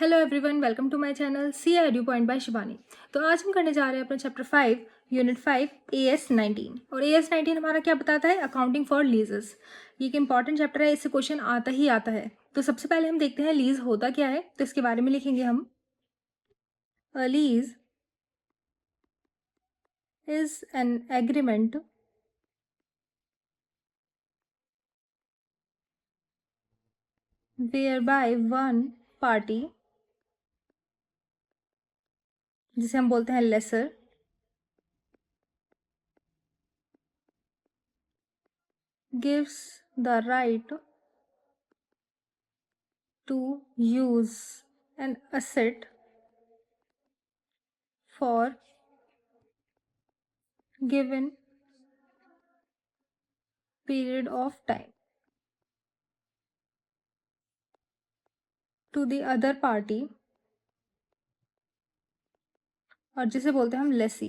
Hello everyone, welcome to my channel C edu point by Shivani. तो आज हम करने जा रहे हैं अपना चैप्टर 5 यूनिट 5 AS19। और AS19 हमारा क्या बताता है? Accounting for लीजेस। ये एक इंपॉर्टेंट चैप्टर है, इससे क्वेश्चन आता ही आता है। तो सबसे पहले हम देखते हैं लीज होता क्या है, तो इसके बारे में लिखेंगे हम। Lease is an agreement whereby one party, जिसे हम बोलते हैं laser, gives the right to use an asset for given period of time to the other party, और जिसे बोलते हैं हम लेसी,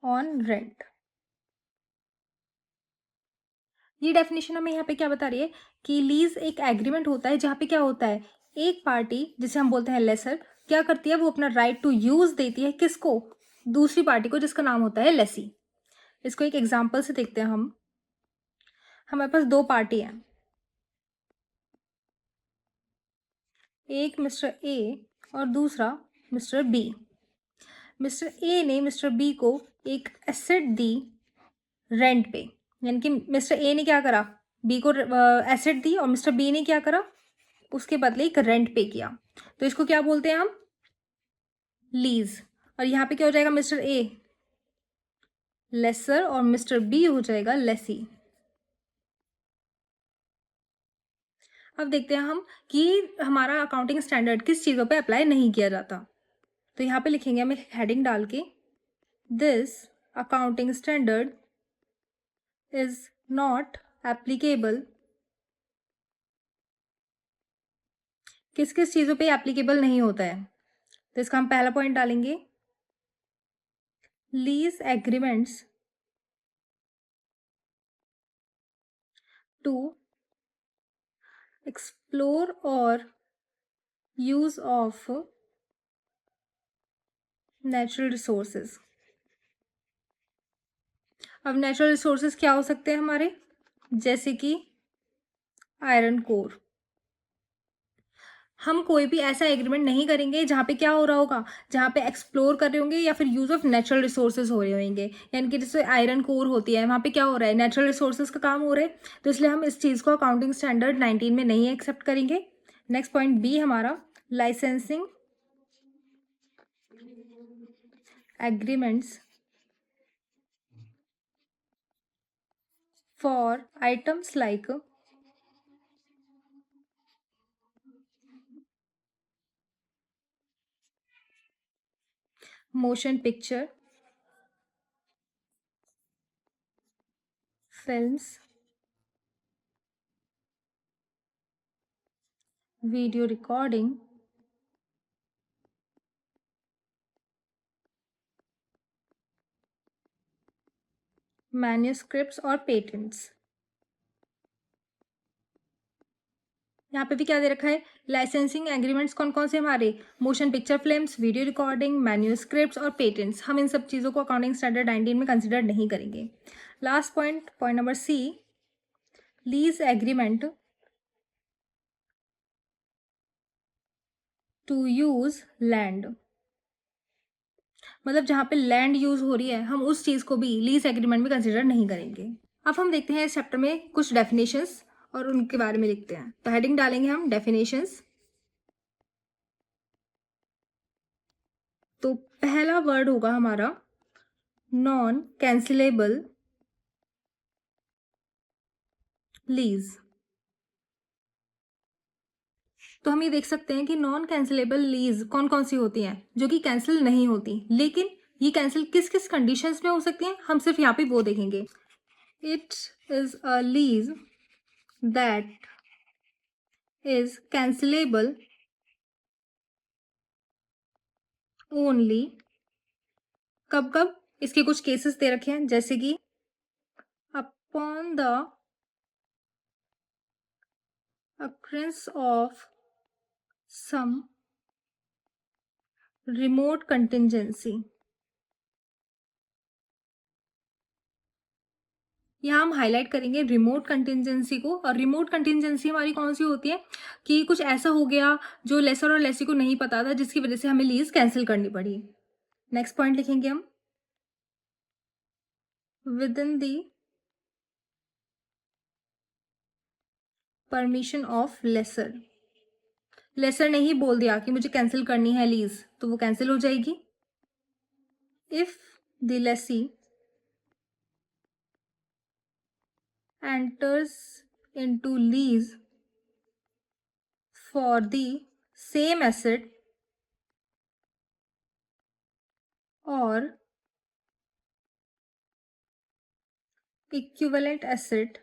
ऑन रेंट। ये डेफिनेशन हमें यहाँ पे क्या बता रही है कि लीज एक एग्रीमेंट होता है जहाँ पे क्या होता है, एक पार्टी जिसे हम बोलते हैं लेसर क्या करती है, वो अपना राइट टू यूज देती है किसको? दूसरी पार्टी को, जिसका नाम होता है लेसी। इसको एक एग्जाम्पल से देखते हैं हम। हमारे पास दो पार्टी हैं, एक मिस्टर ए और दूसरा मिस्टर बी। मिस्टर ए ने मिस्टर बी को एक एसेट दी रेंट पे, यानी कि मिस्टर ए ने क्या करा, बी को एसेट दी और मिस्टर बी ने क्या करा, उसके बदले एक रेंट पे किया। तो इसको क्या बोलते हैं हम? लीज। और यहाँ पे क्या हो जाएगा, मिस्टर ए लेसर और मिस्टर बी हो जाएगा लेसी। अब देखते हैं हम कि हमारा अकाउंटिंग स्टैंडर्ड किस चीज़ों पे अप्लाई नहीं किया जाता। तो यहाँ पे लिखेंगे हम एक हेडिंग डाल के, this accounting standard is not applicable. किस किस चीज़ों पे एप्लीकेबल नहीं होता है? तो इसका हम पहला पॉइंट डालेंगे, लीज एग्रीमेंट्स टू एक्सप्लोर और यूज ऑफ नेचुरल रिसोर्सेज। अब नेचुरल रिसोर्सेज क्या हो सकते हैं हमारे? जैसे कि आयरन कोर। हम कोई भी ऐसा एग्रीमेंट नहीं करेंगे जहाँ पे क्या हो रहा होगा, जहाँ पे एक्सप्लोर कर रहे होंगे या फिर यूज ऑफ नेचुरल रिसोर्सेज हो रहे होंगे। यानी कि जैसे आयरन कोर होती है, वहाँ पे क्या हो रहा है, नेचुरल रिसोर्सेज का काम हो रहा है। तो इसलिए हम इस चीज़ को अकाउंटिंग स्टैंडर्ड 19 में नहीं एक्सेप्ट करेंगे। नेक्स्ट पॉइंट बी हमारा, licensing agreements for items like motion picture, films, video recording, manuscripts और पेटेंट्स। यहाँ पे भी क्या दे रखा है, लाइसेंसिंग एग्रीमेंट्स कौन कौन से हमारे, motion picture films, video recording, manuscripts और पेटेंट्स। हम इन सब चीज़ों को अकाउंटिंग स्टैंडर्ड 19 में कंसिडर नहीं करेंगे। Last point, point number C, lease agreement to use land. मतलब जहाँ पे लैंड यूज हो रही है, हम उस चीज़ को भी लीज एग्रीमेंट में कंसिडर नहीं करेंगे। अब हम देखते हैं इस चैप्टर में कुछ डेफिनेशंस और उनके बारे में लिखते हैं। तो हेडिंग डालेंगे हम डेफिनेशंस। तो पहला वर्ड होगा हमारा नॉन कैंसिलेबल लीज। तो हम ये देख सकते हैं कि नॉन कैंसिलेबल लीज कौन कौन सी होती हैं, जो कि कैंसिल नहीं होती। लेकिन ये कैंसिल किस किस कंडीशंस में हो सकती हैं, हम सिर्फ यहाँ पे वो देखेंगे। It is a lease that is cancellable only. कब कब? इसके कुछ केसेस दे रखे हैं, जैसे कि upon the occurrence of some remote contingency। यहाँ हम हाईलाइट करेंगे रिमोट कंटिजेंसी को। और रिमोट कंटिजेंसी हमारी कौन सी होती है कि कुछ ऐसा हो गया जो लेसर और लेसी को नहीं पता था, जिसकी वजह से हमें लीज कैंसिल करनी पड़ी। नेक्स्ट पॉइंट लिखेंगे हम, within the permission of lessor. Lessor ने ही बोल दिया कि मुझे कैंसिल करनी है लीज, तो वो कैंसिल हो जाएगी। If the Lesi enters into lease for the same asset or equivalent asset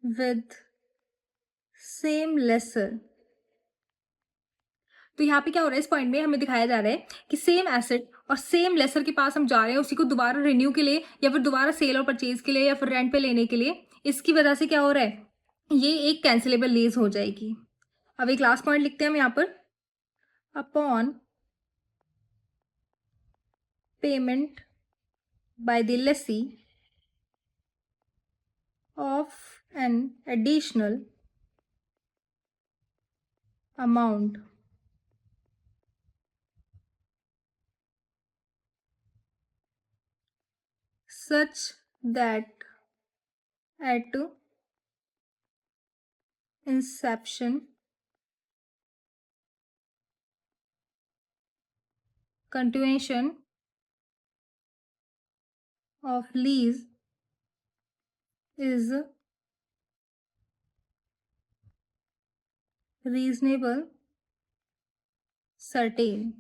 with same lessor। तो यहाँ पे क्या हो रहा है, इस पॉइंट में हमें दिखाया जा रहा है कि सेम एसेट और सेम लेसर के पास हम जा रहे हैं उसी को दोबारा रिन्यू के लिए, या फिर दोबारा सेल और परचेज के लिए, या फिर रेंट पे लेने के लिए। इसकी वजह से क्या हो रहा है, ये एक कैंसिलेबल लीज हो जाएगी। अब एक लास्ट पॉइंट लिखते हैं हम यहाँ पर, upon payment by the Lesi of an additional amount such that at inception, continuation of lease is reasonable certain।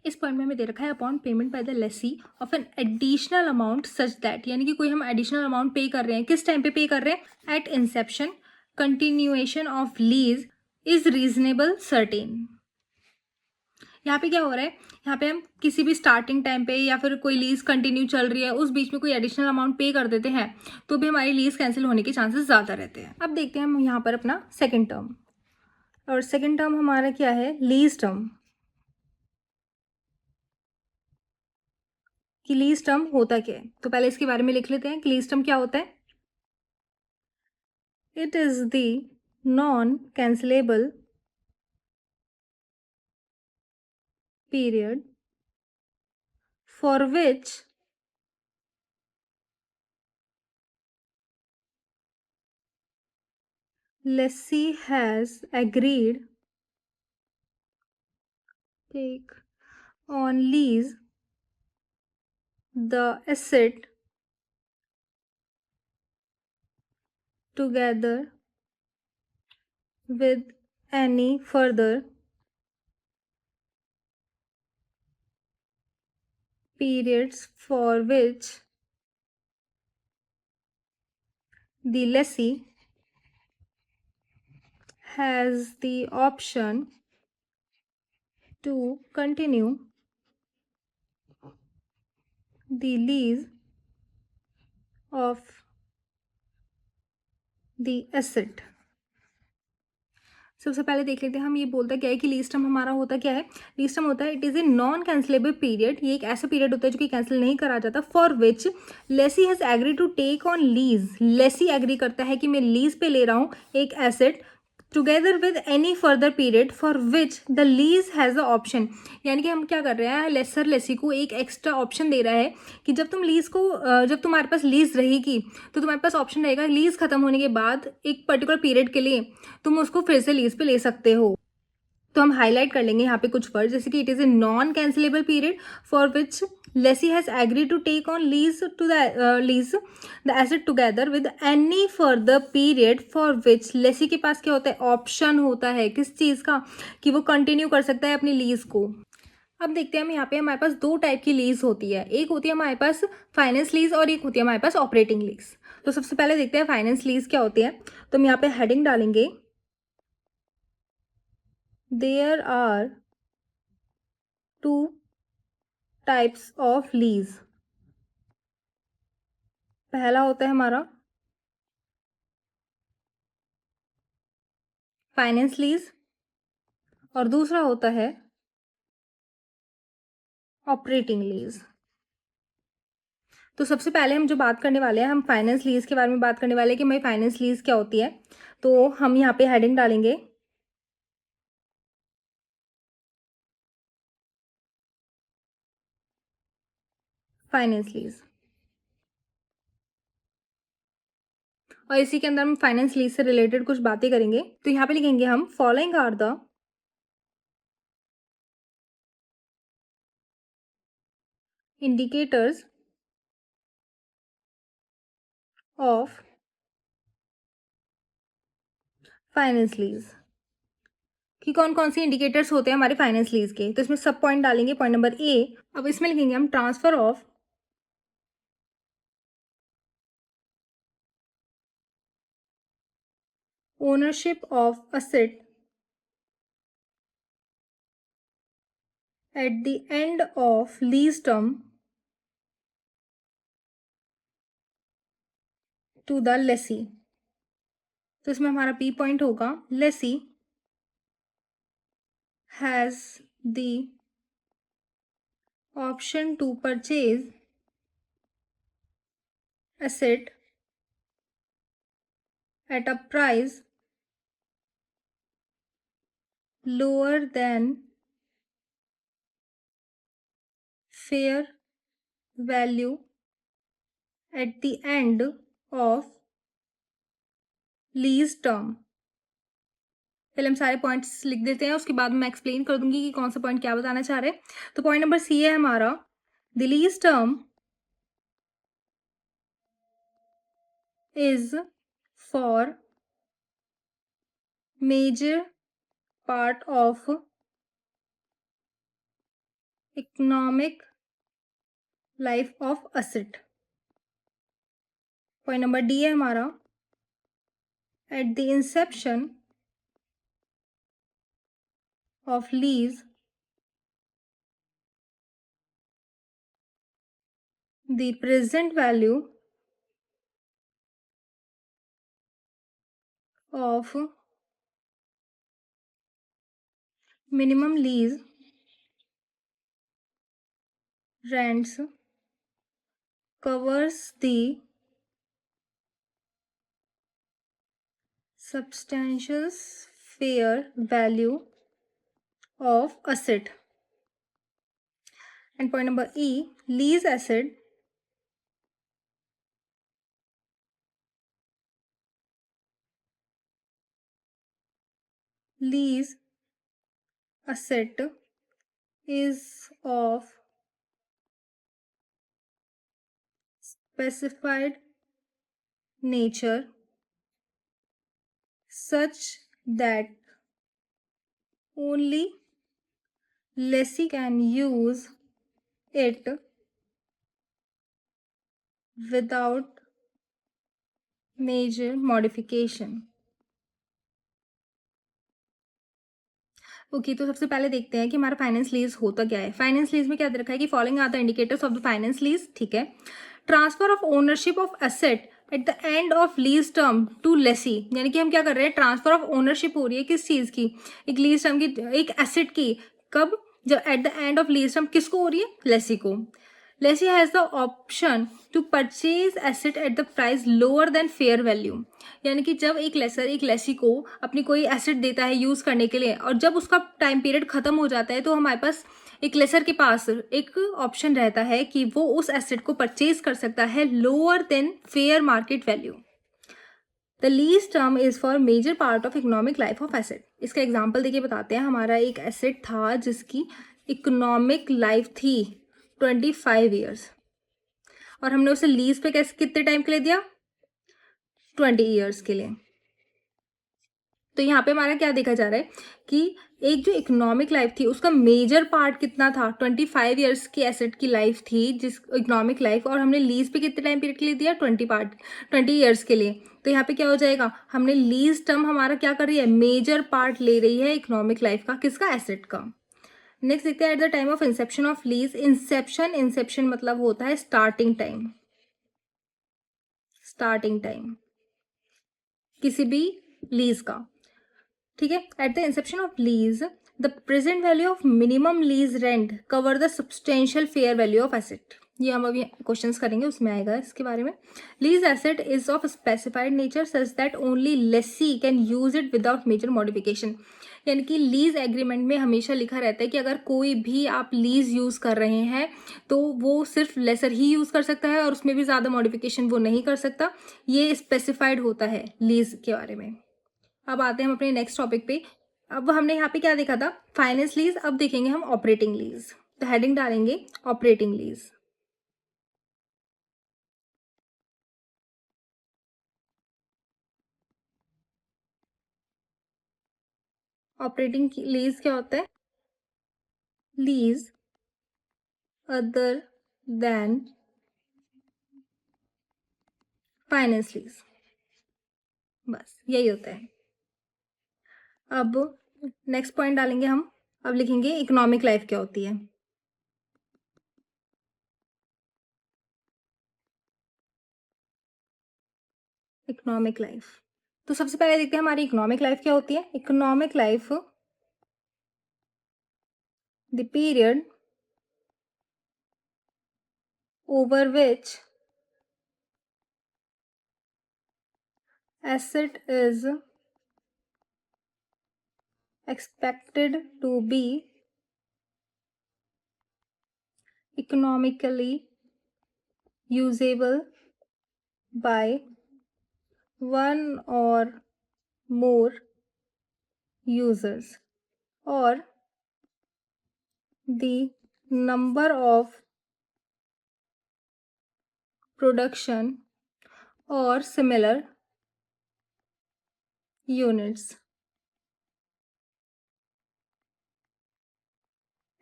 इस पॉइंट में हमें दे रखा है upon payment by the Lesi of an additional amount such that, यानी कि कोई हम एडिशनल अमाउंट पे कर रहे हैं, किस टाइम पे कर रहे हैं, at inception continuation of lease is reasonable certain. यहाँ पे क्या हो रहा है, यहाँ पे हम किसी भी स्टार्टिंग टाइम पे या फिर कोई लीज कंटिन्यू चल रही है उस बीच में कोई एडिशनल अमाउंट पे कर देते हैं तो भी हमारी लीज कैंसिल होने के चांसेस ज़्यादा रहते हैं। अब देखते हैं हम यहाँ पर अपना सेकेंड टर्म, और सेकेंड टर्म हमारा क्या है, लीज टर्म। कि लीज टर्म होता क्या है, तो पहले इसके बारे में लिख लेते हैं कि लीज टर्म क्या होता है। It is the non cancellable period for which lessee has agreed take on lease the asset together with any further periods for which the lessee has the option to continue the lease of the asset। सबसे पहले देख लेते हैं हम ये बोलता क्या है कि लीज टर्म हमारा होता क्या है। लीज टर्म होता है it is a non cancellable period, ये एक ऐसा पीरियड होता है जो कि कैंसिल नहीं करा जाता, for which lessee has agree to take on lease. Lessee agree करता है कि मैं लीज पे ले रहा हूँ एक asset, together with any further period for which the lease has the option. यानी कि हम क्या कर रहे हैं, लेसर लेसी को एक एक्स्ट्रा ऑप्शन दे रहा है कि जब तुम लीज को जब तुम्हारे पास लीज रहेगी तो तुम्हारे पास ऑप्शन रहेगा लीज खत्म होने के बाद एक पर्टिकुलर पीरियड के लिए तुम उसको फिर से लीज पे ले सकते हो। तो हम हाईलाइट कर लेंगे यहाँ पे कुछ वर्ड, जैसे कि it is a non cancellable period for which lessee has agree to take on lease to lease the asset together with any further period for which lessee के पास क्या होता है, ऑप्शन होता है किस चीज़ का, कि वो कंटिन्यू कर सकता है अपनी लीज को। अब देखते हैं हम यहाँ पे हमारे पास दो टाइप की लीज होती है, एक होती है हमारे पास फाइनेंस लीज और एक होती है हमारे पास ऑपरेटिंग लीज। तो सबसे पहले देखते हैं फाइनेंस लीज क्या होती है। तो हम यहाँ पे हेडिंग डालेंगे, there are two types of lease. पहला होता है हमारा फाइनेंस लीज और दूसरा होता है ऑपरेटिंग लीज। तो सबसे पहले हम जो बात करने वाले हैं, हम फाइनेंस लीज के बारे में बात करने वाले हैं कि भाई फाइनेंस लीज क्या होती है। तो हम यहाँ पे हेडिंग डालेंगे फाइनेंस लीज, और इसी के अंदर हम फाइनेंस लीज से रिलेटेड कुछ बातें करेंगे। तो यहाँ पे लिखेंगे हम following are the indicators of finance lease, कि कौन कौन से इंडिकेटर्स होते हैं हमारे फाइनेंस लीज के। तो इसमें सब पॉइंट डालेंगे। पॉइंट नंबर ए, अब इसमें लिखेंगे हम transfer of ownership of asset at the end of lease term to the lessee। तो इसमें हमारा पी पॉइंट होगा lessee has the option to purchase asset at a price lower than fair value at the end of lease term। पहले हम सारे points लिख देते हैं, उसके बाद मैं एक्सप्लेन कर दूंगी कि कौन सा पॉइंट क्या बताना चाह रहे हैं। तो पॉइंट नंबर सी है हमारा the lease term is for major part of economic life of asset. Point number D है हमारा at the inception of lease the present value of minimum lease rents covers the substantial fair value of asset। And point number E, lease asset lease asset is of specified nature such that only lessee can use it without major modification। Okay तो सबसे पहले देखते हैं कि हमारा finance lease होता क्या है। फाइनेंस लीज में क्या दे रखा है कि following are the indicators of the finance lease. ठीक है, transfer of ownership of asset at the end of lease term to lessee, यानी कि हम क्या कर रहे हैं, ट्रांसफर ऑफ ओनरशिप हो रही है किस चीज की, एक लीज टर्म की, एक एसेट की। कब, जब at the end of lease term किसको हो रही है, लेसी को। Lessee has the option to purchase asset at the price lower than fair value, यानी कि जब एक लेसर एक लेसी को अपनी कोई एसेट देता है यूज करने के लिए, और जब उसका टाइम पीरियड खत्म हो जाता है, तो हमारे पास एक लेसर के पास एक ऑप्शन रहता है कि वो उस एसेट को परचेज कर सकता है lower than fair market value. The lease term is for major part of economic life of asset. इसका एग्जाम्पल देखिए बताते हैं। हमारा एक एसेट था जिसकी इकोनॉमिक लाइफ थी 25 ईयर्स, और हमने उसे लीज पे कैसे कितने टाइम के लिए दिया, 20 ईयर्स के लिए। तो यहाँ पे हमारा क्या देखा जा रहा है कि एक जो इकोनॉमिक लाइफ थी उसका मेजर पार्ट कितना था, 25 ईयर्स की एसेट की लाइफ थी जिस इकोनॉमिक लाइफ, और हमने लीज पे कितने टाइम पीरियड के लिए दिया, 20 ईयर्स के लिए। तो यहाँ पे क्या हो जाएगा, हमने लीज टर्म हमारा क्या कर रही है, मेजर पार्ट ले रही है इकोनॉमिक लाइफ का, किसका, एसेट का। नेक्स्ट देखते हैं at the time of inception of lease. Inception मतलब होता है स्टार्टिंग टाइम, स्टार्टिंग टाइम किसी भी लीज का। ठीक है। Eight the inception of lease the present value of minimum lease rent cover the substantial fair value of asset. ये हम अभी क्वेश्चंस करेंगे, उसमें आएगा इसके बारे में। Lease asset is of specified nature such that only lessee can use it without major modification. यानी कि लीज एग्रीमेंट में हमेशा लिखा रहता है कि अगर कोई भी आप लीज यूज कर रहे हैं तो वो सिर्फ लेसर ही यूज कर सकता है और उसमें भी ज्यादा मॉडिफिकेशन वो नहीं कर सकता। ये स्पेसिफाइड होता है लीज के बारे में। अब आते हैं हम अपने नेक्स्ट टॉपिक पे। अब हमने यहाँ पे क्या देखा था, फाइनेंस लीज। अब देखेंगे हम ऑपरेटिंग लीज। तो हेडिंग डालेंगे ऑपरेटिंग लीज। ऑपरेटिंग लीज क्या होता है? Lease other than finance lease, बस यही होता है। अब नेक्स्ट पॉइंट डालेंगे हम। अब लिखेंगे इकोनॉमिक लाइफ क्या होती है। इकोनॉमिक लाइफ, तो सबसे पहले देखते हैं हमारी इकोनॉमिक लाइफ क्या होती है। Economic life the period over which asset is expected to be economically usable by one or more users, or the number of production or similar units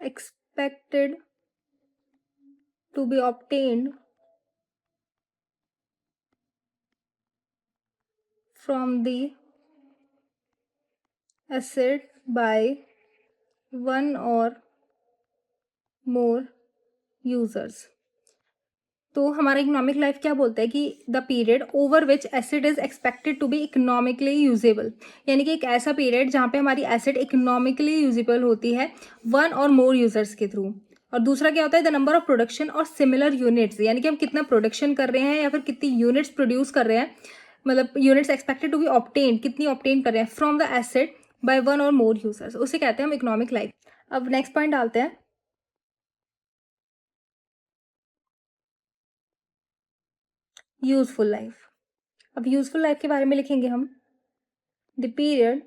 expected to be obtained from the asset by one or more users। तो हमारा economic life क्या बोलता है कि the period over which asset is expected to be economically usable, यानी कि एक ऐसा पीरियड जहाँ पे हमारी एसेट इकोनॉमिकली यूजेबल होती है वन और मोर यूजर्स के थ्रू। और दूसरा क्या होता है, द नंबर ऑफ प्रोडक्शन और सिमिलर यूनिट्स, यानी कि हम कितना प्रोडक्शन कर रहे हैं या फिर कितनी यूनिट्स प्रोड्यूस कर रहे हैं, मतलब units expected to be obtain, कितनी ऑब्टेन कर रहे हैं from the asset by one और मोर यूजर्स, उसे कहते हैं हम इकोनॉमिक लाइफ। अब नेक्स्ट पॉइंट डालते हैं यूजफुल लाइफ। अब यूजफुल लाइफ के बारे में लिखेंगे हम the period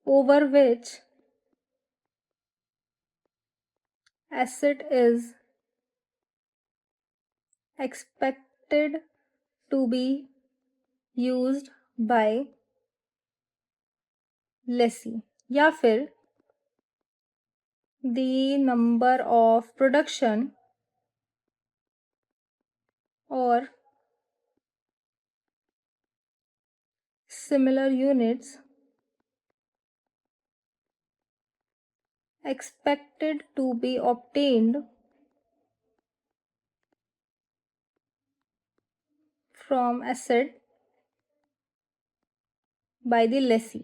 over which asset is expected to be used by lessee, या फिर the number of production or similar units expected to be obtained from asset by the lessee।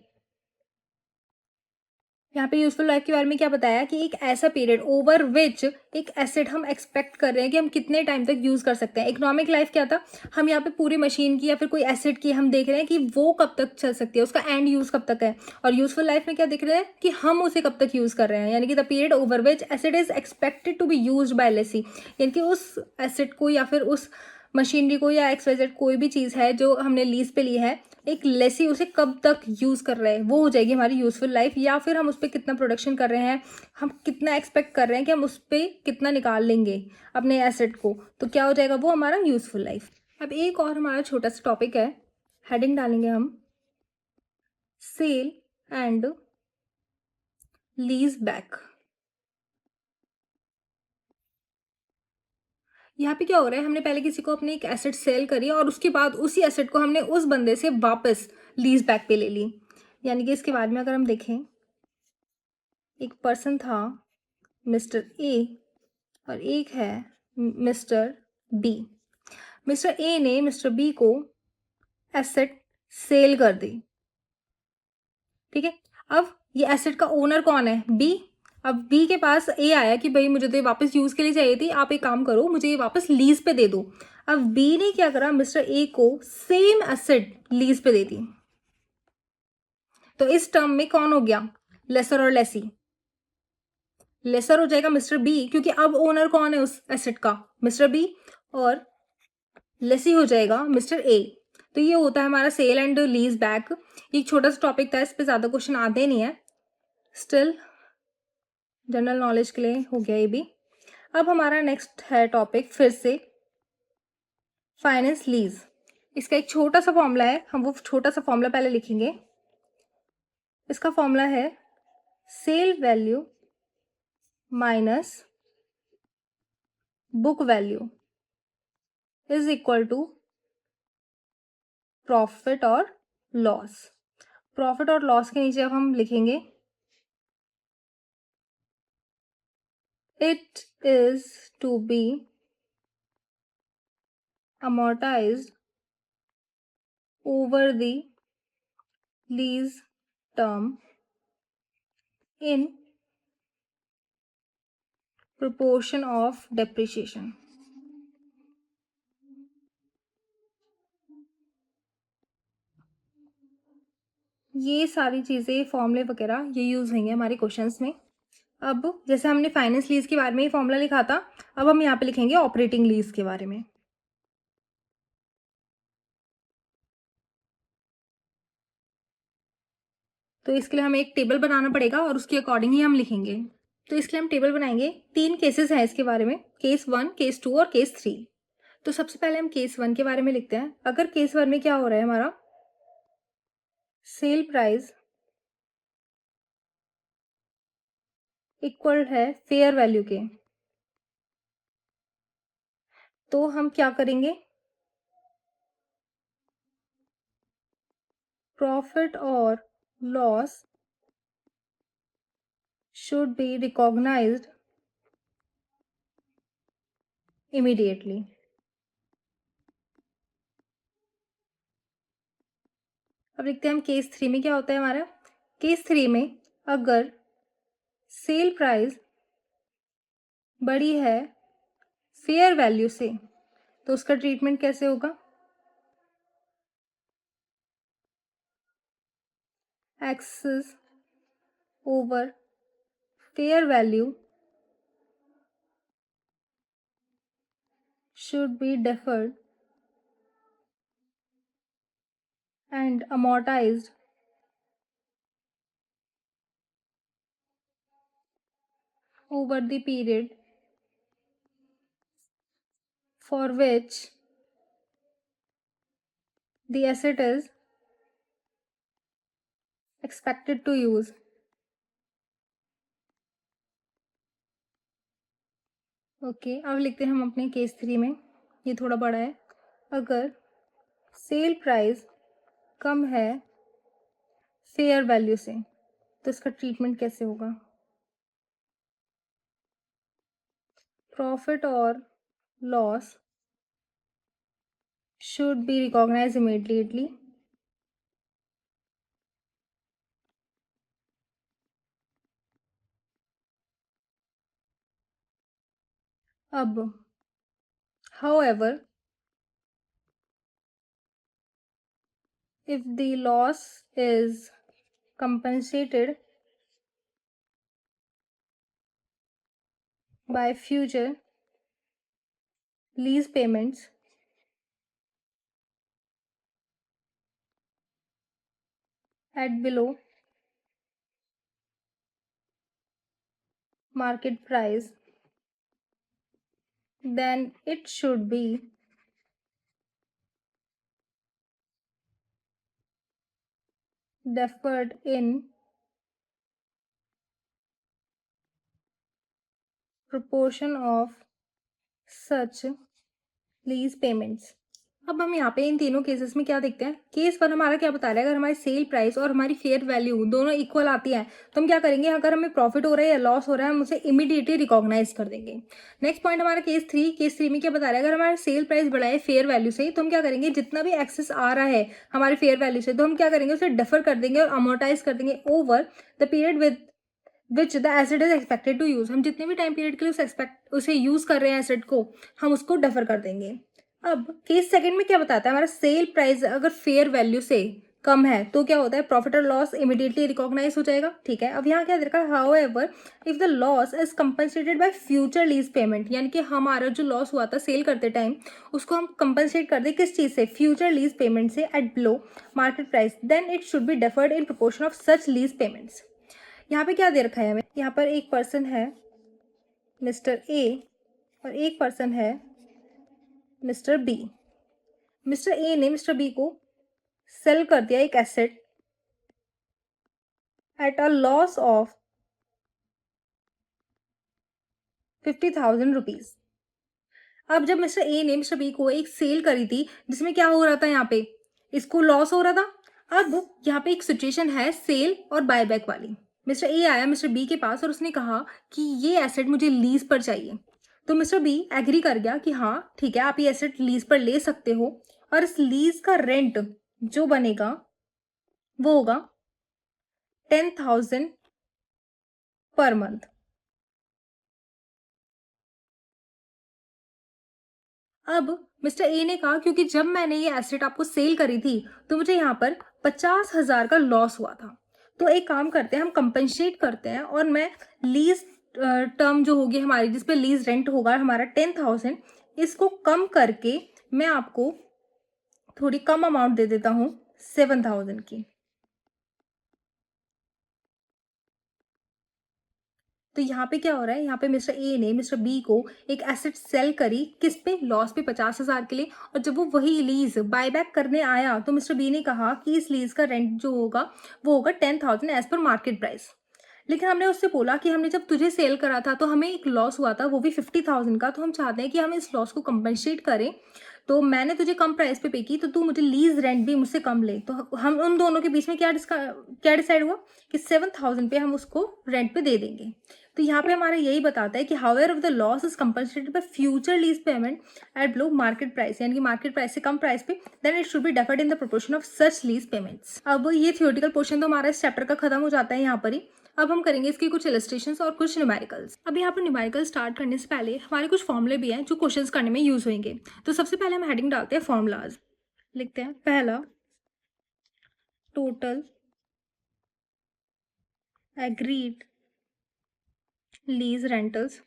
यहाँ पे यूजफुल लाइफ के बारे में क्या बताया कि एक ऐसा पीरियड ओवर विच एक एसेट हम एक्सपेक्ट कर रहे हैं कि हम कितने टाइम तक यूज कर सकते हैं। इकोनॉमिक लाइफ क्या था, हम यहाँ पे पूरी मशीन की या फिर कोई एसेट की हम देख रहे हैं कि वो कब तक चल सकती है, उसका एंड यूज कब तक है। और यूजफुल लाइफ में क्या देख रहे हैं कि हम उसे कब तक यूज कर रहे हैं, यानी कि the period over which asset is expected to be use by lessee, यानी कि उस एसेट को या फिर उस मशीनरी को या एक्सवाइजेड कोई भी चीज़ है जो हमने लीज पे ली है, एक लेसी उसे कब तक यूज़ कर रहे हैं, वो हो जाएगी हमारी यूज़फुल लाइफ। या फिर हम उस पर कितना प्रोडक्शन कर रहे हैं, हम कितना एक्सपेक्ट कर रहे हैं कि हम उस पर कितना निकाल लेंगे अपने एसेट को, तो क्या हो जाएगा, वो हमारा यूज़फुल लाइफ। अब एक और हमारा छोटा सा टॉपिक है, हेडिंग डालेंगे हम सेल एंड लीज बैक। यहाँ पे क्या हो रहा है, हमने पहले किसी को अपनी एक एसेट सेल करी और उसके बाद उसी एसेट को हमने उस बंदे से वापस लीज बैक पे ले ली। यानी कि इसके बाद में अगर हम देखें, एक पर्सन था मिस्टर ए और एक है मिस्टर बी। मिस्टर ए ने मिस्टर बी को एसेट सेल कर दी, ठीक है। अब ये एसेट का ओनर कौन है? बी। अब बी के पास ए आया कि भाई मुझे तो ये वापस यूज के लिए चाहिए थी, आप एक काम करो मुझे ये वापस लीज पे दे दो। अब बी ने क्या करा, मिस्टर ए को सेम एसेट लीज पे दे दी। तो इस टर्म में कौन हो गया? लेसर और लेसी। लेसर हो जाएगा मिस्टर बी, क्योंकि अब ओनर कौन है उस एसेट का? Mister B. और लेसी हो जाएगा मिस्टर ए। तो ये होता है हमारा सेल एंड लीज बैक। ये एक छोटा सा टॉपिक था, इस पे ज्यादा क्वेश्चन आते नहीं है, स्टिल जनरल नॉलेज के लिए हो गया ये भी। अब हमारा नेक्स्ट है टॉपिक फिर से फाइनेंस लीज। इसका एक छोटा सा फॉर्मूला है, हम वो छोटा सा फॉर्मूला पहले लिखेंगे। इसका फॉर्मूला है sale value minus book value is equal to profit और लॉस। प्रॉफिट और लॉस के नीचे अब हम लिखेंगे it is to be amortized over the lease term in proportion of depreciation। ये सारी चीज़ें फॉर्मूले वगैरह ये यूज़ होंगे हमारे क्वेश्चंस में। अब जैसे हमने फाइनेंस लीज के बारे में ही फॉर्मूला लिखा था, अब हम यहाँ पे लिखेंगे ऑपरेटिंग लीज के बारे में। तो इसके लिए हमें एक टेबल बनाना पड़ेगा और उसके अकॉर्डिंग ही हम लिखेंगे। तो इसके लिए हम टेबल बनाएंगे। 3 केसेस हैं इसके बारे में, केस 1, केस 2 और केस 3। तो सबसे पहले हम केस 1 के बारे में लिखते हैं। अगर केस 1 में क्या हो रहा है, हमारा सेल प्राइस इक्वल है फेयर वैल्यू के, तो हम क्या करेंगे, प्रॉफिट और loss should be recognised immediately. अब देखते हैं हम केस 3 में क्या होता है हमारा। केस 3 में अगर सेल प्राइस बड़ी है फेयर वैल्यू से, तो उसका ट्रीटमेंट कैसे होगा? Excess over fair value should be deferred and amortized over the period for which the asset is expected to use। Okay, अब लिखते हैं हम अपने केस 3 में, ये थोड़ा बड़ा है। अगर सेल प्राइस कम है फेयर वैल्यू से, तो इसका ट्रीटमेंट कैसे होगा? प्रॉफिट और loss should be recognized immediately। अब however if the loss is compensated by future lease payments at below market price, then it should be deferred in proportion of such lease payments। अब हम यहाँ पे इन तीनों cases में क्या देखते हैं, केस वन हमारा क्या बता रहा है, अगर हमारी सेल प्राइस और हमारी फेयर वैल्यू दोनों इक्वल आती है तो हम क्या करेंगे, अगर हमें प्रॉफिट हो रहा है या लॉस हो रहा है हम उसे इमीडिएटली रिकॉग्नाइज कर देंगे। नेक्स्ट पॉइंट हमारा केस थ्री में क्या बता रहा है, अगर हमारा सेल प्राइस बढ़ा है फेयर वैल्यू से तो हम क्या करेंगे, जितना भी एक्सेस आ रहा है हमारे फेयर वैल्यू से तो हम क्या करेंगे, उसे डिफर कर देंगे और अमोर्टाइज कर देंगे over the period with which the asset is expected to use. हम जितने भी टाइम पीरियड के लिए उसे यूज कर रहे हैं एसेट को, हम उसको डेफर कर देंगे। अब केस सेकंड में क्या बताता है, हमारा सेल प्राइस अगर फेयर वैल्यू से कम है तो क्या होता है, प्रॉफिट और लॉस इमीडिएटली रिकॉग्नाइज हो जाएगा। ठीक है, अब यहाँ क्या देखा, however if the loss is compensated by future lease payment, यानी कि हमारा जो लॉस हुआ था सेल करते टाइम उसको हम कंपनसेट कर दे किस चीज से, फ्यूचर लीज पेमेंट से at below market price, then it should be deferred in proportion of such lease payments. यहाँ पे क्या दे रखा है हमें, यहाँ पर एक पर्सन है मिस्टर ए और एक पर्सन है मिस्टर बी। मिस्टर ए ने मिस्टर बी को सेल कर दिया एक asset at a loss of 50,000 rupees. अब जब मिस्टर ए ने मिस्टर बी को एक सेल करी थी जिसमें क्या हो रहा था, यहाँ पे इसको लॉस हो रहा था। अब यहाँ पे एक सिचुएशन है सेल और बायबैक वाली। मिस्टर ए आया मिस्टर बी के पास और उसने कहा कि ये एसेट मुझे लीज पर चाहिए। तो मिस्टर बी एग्री कर गया कि हाँ ठीक है, आप ये एसेट लीज पर ले सकते हो और इस लीज का रेंट जो बनेगा वो होगा 10,000 पर मंथ। अब मिस्टर ए ने कहा क्योंकि जब मैंने ये एसेट आपको सेल करी थी तो मुझे यहाँ पर 50,000 का लॉस हुआ था, तो एक काम करते हैं हम कंपनसेट करते हैं और मैं लीज टर्म जो होगी हमारी जिसपे लीज रेंट होगा हमारा 10,000, इसको कम करके मैं आपको थोड़ी कम अमाउंट दे देता हूँ 7,000 की। तो यहाँ पे क्या हो रहा है, यहाँ पे मिस्टर ए ने मिस्टर बी को एक एसेट सेल करी किस पे, लॉस पे 50,000 के लिए, और जब वो वही लीज बायबैक करने आया तो मिस्टर बी ने कहा कि इस लीज का रेंट जो होगा वो होगा 10,000 एज पर मार्केट प्राइस। लेकिन हमने उससे बोला कि हमने जब तुझे सेल करा था तो हमें एक लॉस हुआ था वो भी 50,000 का, तो हम चाहते हैं कि हम इस लॉस को कंपनसेट करें। तो मैंने तुझे कम प्राइस पे की तो तू मुझे लीज रेंट भी मुझसे कम ले। तो हम उन दोनों के बीच में क्या डिसाइड हुआ कि 7,000 पे हम उसको रेंट पे दे देंगे। तो यहाँ पे हमारा यही बताता है कि however if the loss is compensated by future lease payment at below market price, यानी कि मार्केट प्राइस से कम प्राइस पे, then it should be deferred in the proportion of such lease payments. अब ये थियोरेटिकल पोर्शन तो हमारा इस चैप्टर का खत्म हो जाता है यहाँ पर ही। अब हम करेंगे इसकी कुछ इलस्ट्रेशंस और कुछ न्यूमेरिकल्स। अब यहाँ पर न्यूमेरिकल स्टार्ट करने से पहले हमारे कुछ फॉर्मूले भी हैं जो क्वेश्चंस करने में यूज होंगे। तो सबसे पहले हम हेडिंग डालते हैं फॉर्मूलाज। लिखते हैं पहला, total agreed lease rentals,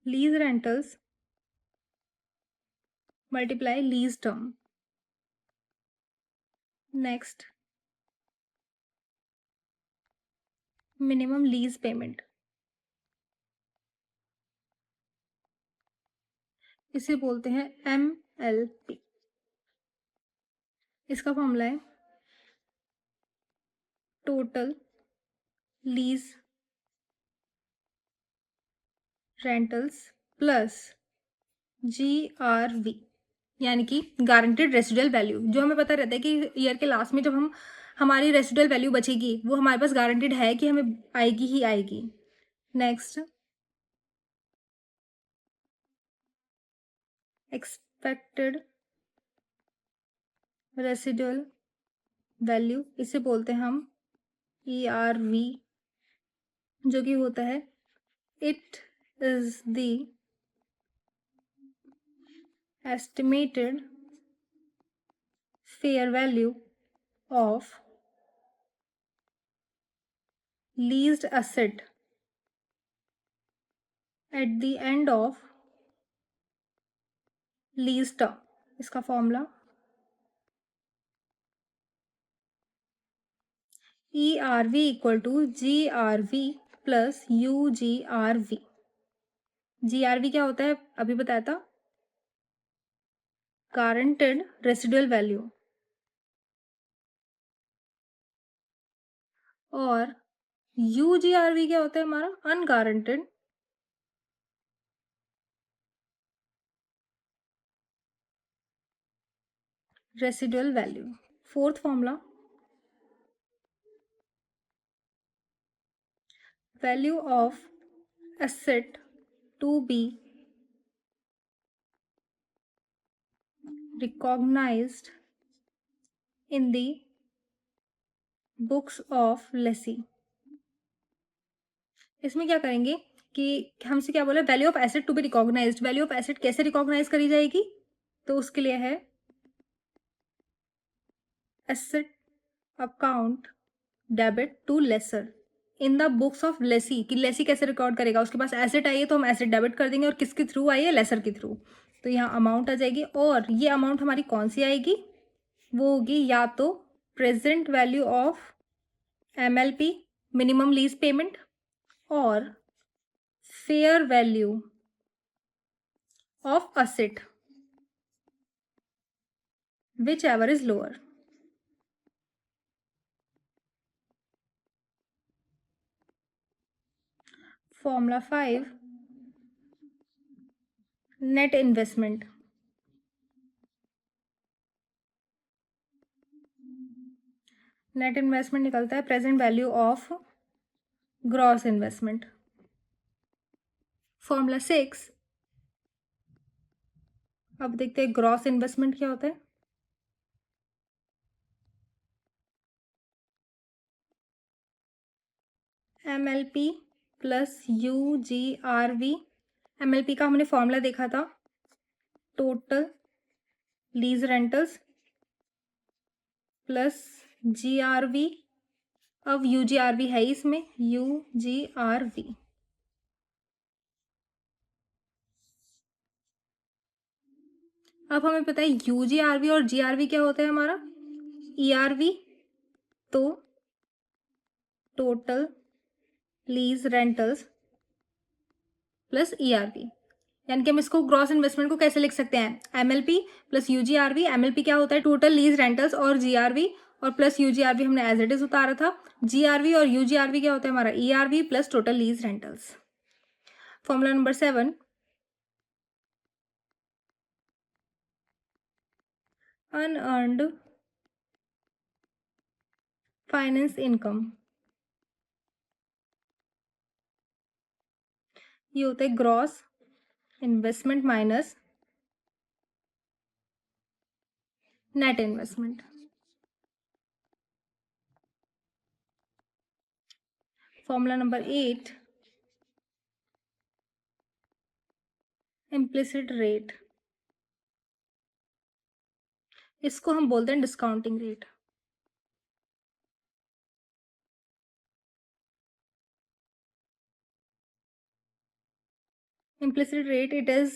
lease rentals multiply lease term. Next, minimum lease payment, इसे बोलते हैं MLP। इसका फॉर्मूला है total lease rentals plus GRV, यानी कि गारंटेड रेसिडुअल वैल्यू। जो हमें पता रहता है कि ईयर के लास्ट में जब हम हमारी रेसिडुअल वैल्यू बचेगी वो हमारे पास गारंटेड है कि हमें आएगी ही आएगी। नेक्स्ट, एक्सपेक्टेड रेसिडुअल वैल्यू, इसे बोलते हैं हम ERV, जो कि होता है it is the estimated fair value of leased asset at the end of lease term। इसका formula ERV equal to GRV plus UGRV। GRV क्या होता है अभी बताया था, गारंटेड रेसिडुअल वैल्यू, और UGRV क्या होता है हमारा, अनगारंटेड residual value. Fourth formula, value of asset to be recognized in the books of lessee. इसमें क्या करेंगे कि हमसे क्या बोला, value of asset to be recognised. Value of asset कैसे रिकॉग्नाइज करी जाएगी, तो उसके लिए है asset account debit to lessor in the books of lessee. कि लेसी कैसे रिकॉर्ड करेगा, उसके पास एसेट आई है तो हम एसेट डेबिट कर देंगे, और किसके थ्रू आई है, लेसर के थ्रू। तो यहाँ अमाउंट आ जाएगी, और ये अमाउंट हमारी कौन सी आएगी, वो होगी या तो present value of MLP, minimum lease payment, और fair value of asset, whichever is lower. Formula 5, net investment. Net investment निकलता है present value of gross investment. Formula 6, अब देखते हैं ग्रॉस इन्वेस्टमेंट क्या होता है। MLP plus UGRV। MLP का हमने फॉर्मूला देखा था, total lease rentals, plus GRV। अब UGRV है इसमें, UGRV। अब हमें पता है UGRV और GRV क्या होता है हमारा, ERV। तो total lease rentals plus ERV, यानी कि हम इसको ग्रॉस इन्वेस्टमेंट को कैसे लिख सकते हैं, MLP प्लस UGRV। MLP क्या होता है, टोटल लीज रेंटल्स, और GRV, और प्लस UGRV हमने एज इट इज उतारा था। GRV और UGRV क्या होता है हमारा, ERV plus total lease rentals. Formula number 7, unearned finance income. ये होता है gross investment minus net investment. Formula number 8, implicit rate. इसको हम बोलते हैं discounting rate. Implicit rate, it is